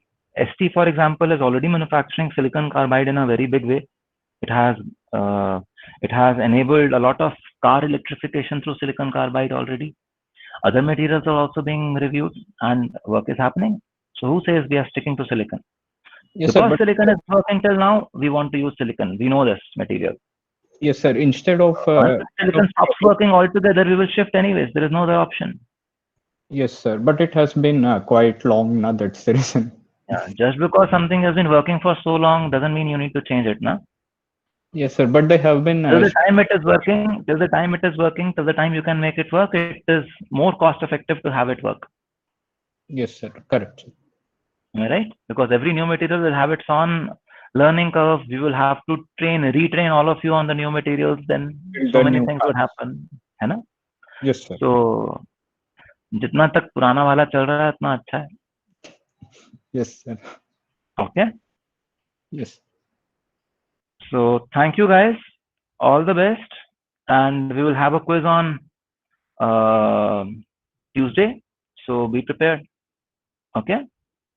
ST, for example, is already manufacturing silicon carbide in a very big way. It has enabled a lot of car electrification through silicon carbide already. Other materials are also being reviewed and work is happening. So who says we are sticking to silicon? Yes, sir, Because but silicon is working till now, we want to use silicon. We know this material. yes, sir. Instead of Once silicon stops working altogether, we will shift anyways. There is no other option. yes, sir, but it has been quite long now. That's the reason. Yeah, just because something has been working for so long doesn't mean you need to change it, no? Yes, sir, but they have been Till the time it is working, till the time it is working, till the time you can make it work, it is more cost effective to have it work. yes, sir, correct. Am I right? Because every new material will have its own learning curve. We will have to retrain all of you on the new materials. Then so many things would happen, है ना? Yes, sir. So जितना तक पुराना वाला चल रहा है उतना अच्छा है. Yes, sir. Okay. Yes. So thank you guys. All the best, and we will have a quiz on Tuesday. So be prepared. Okay.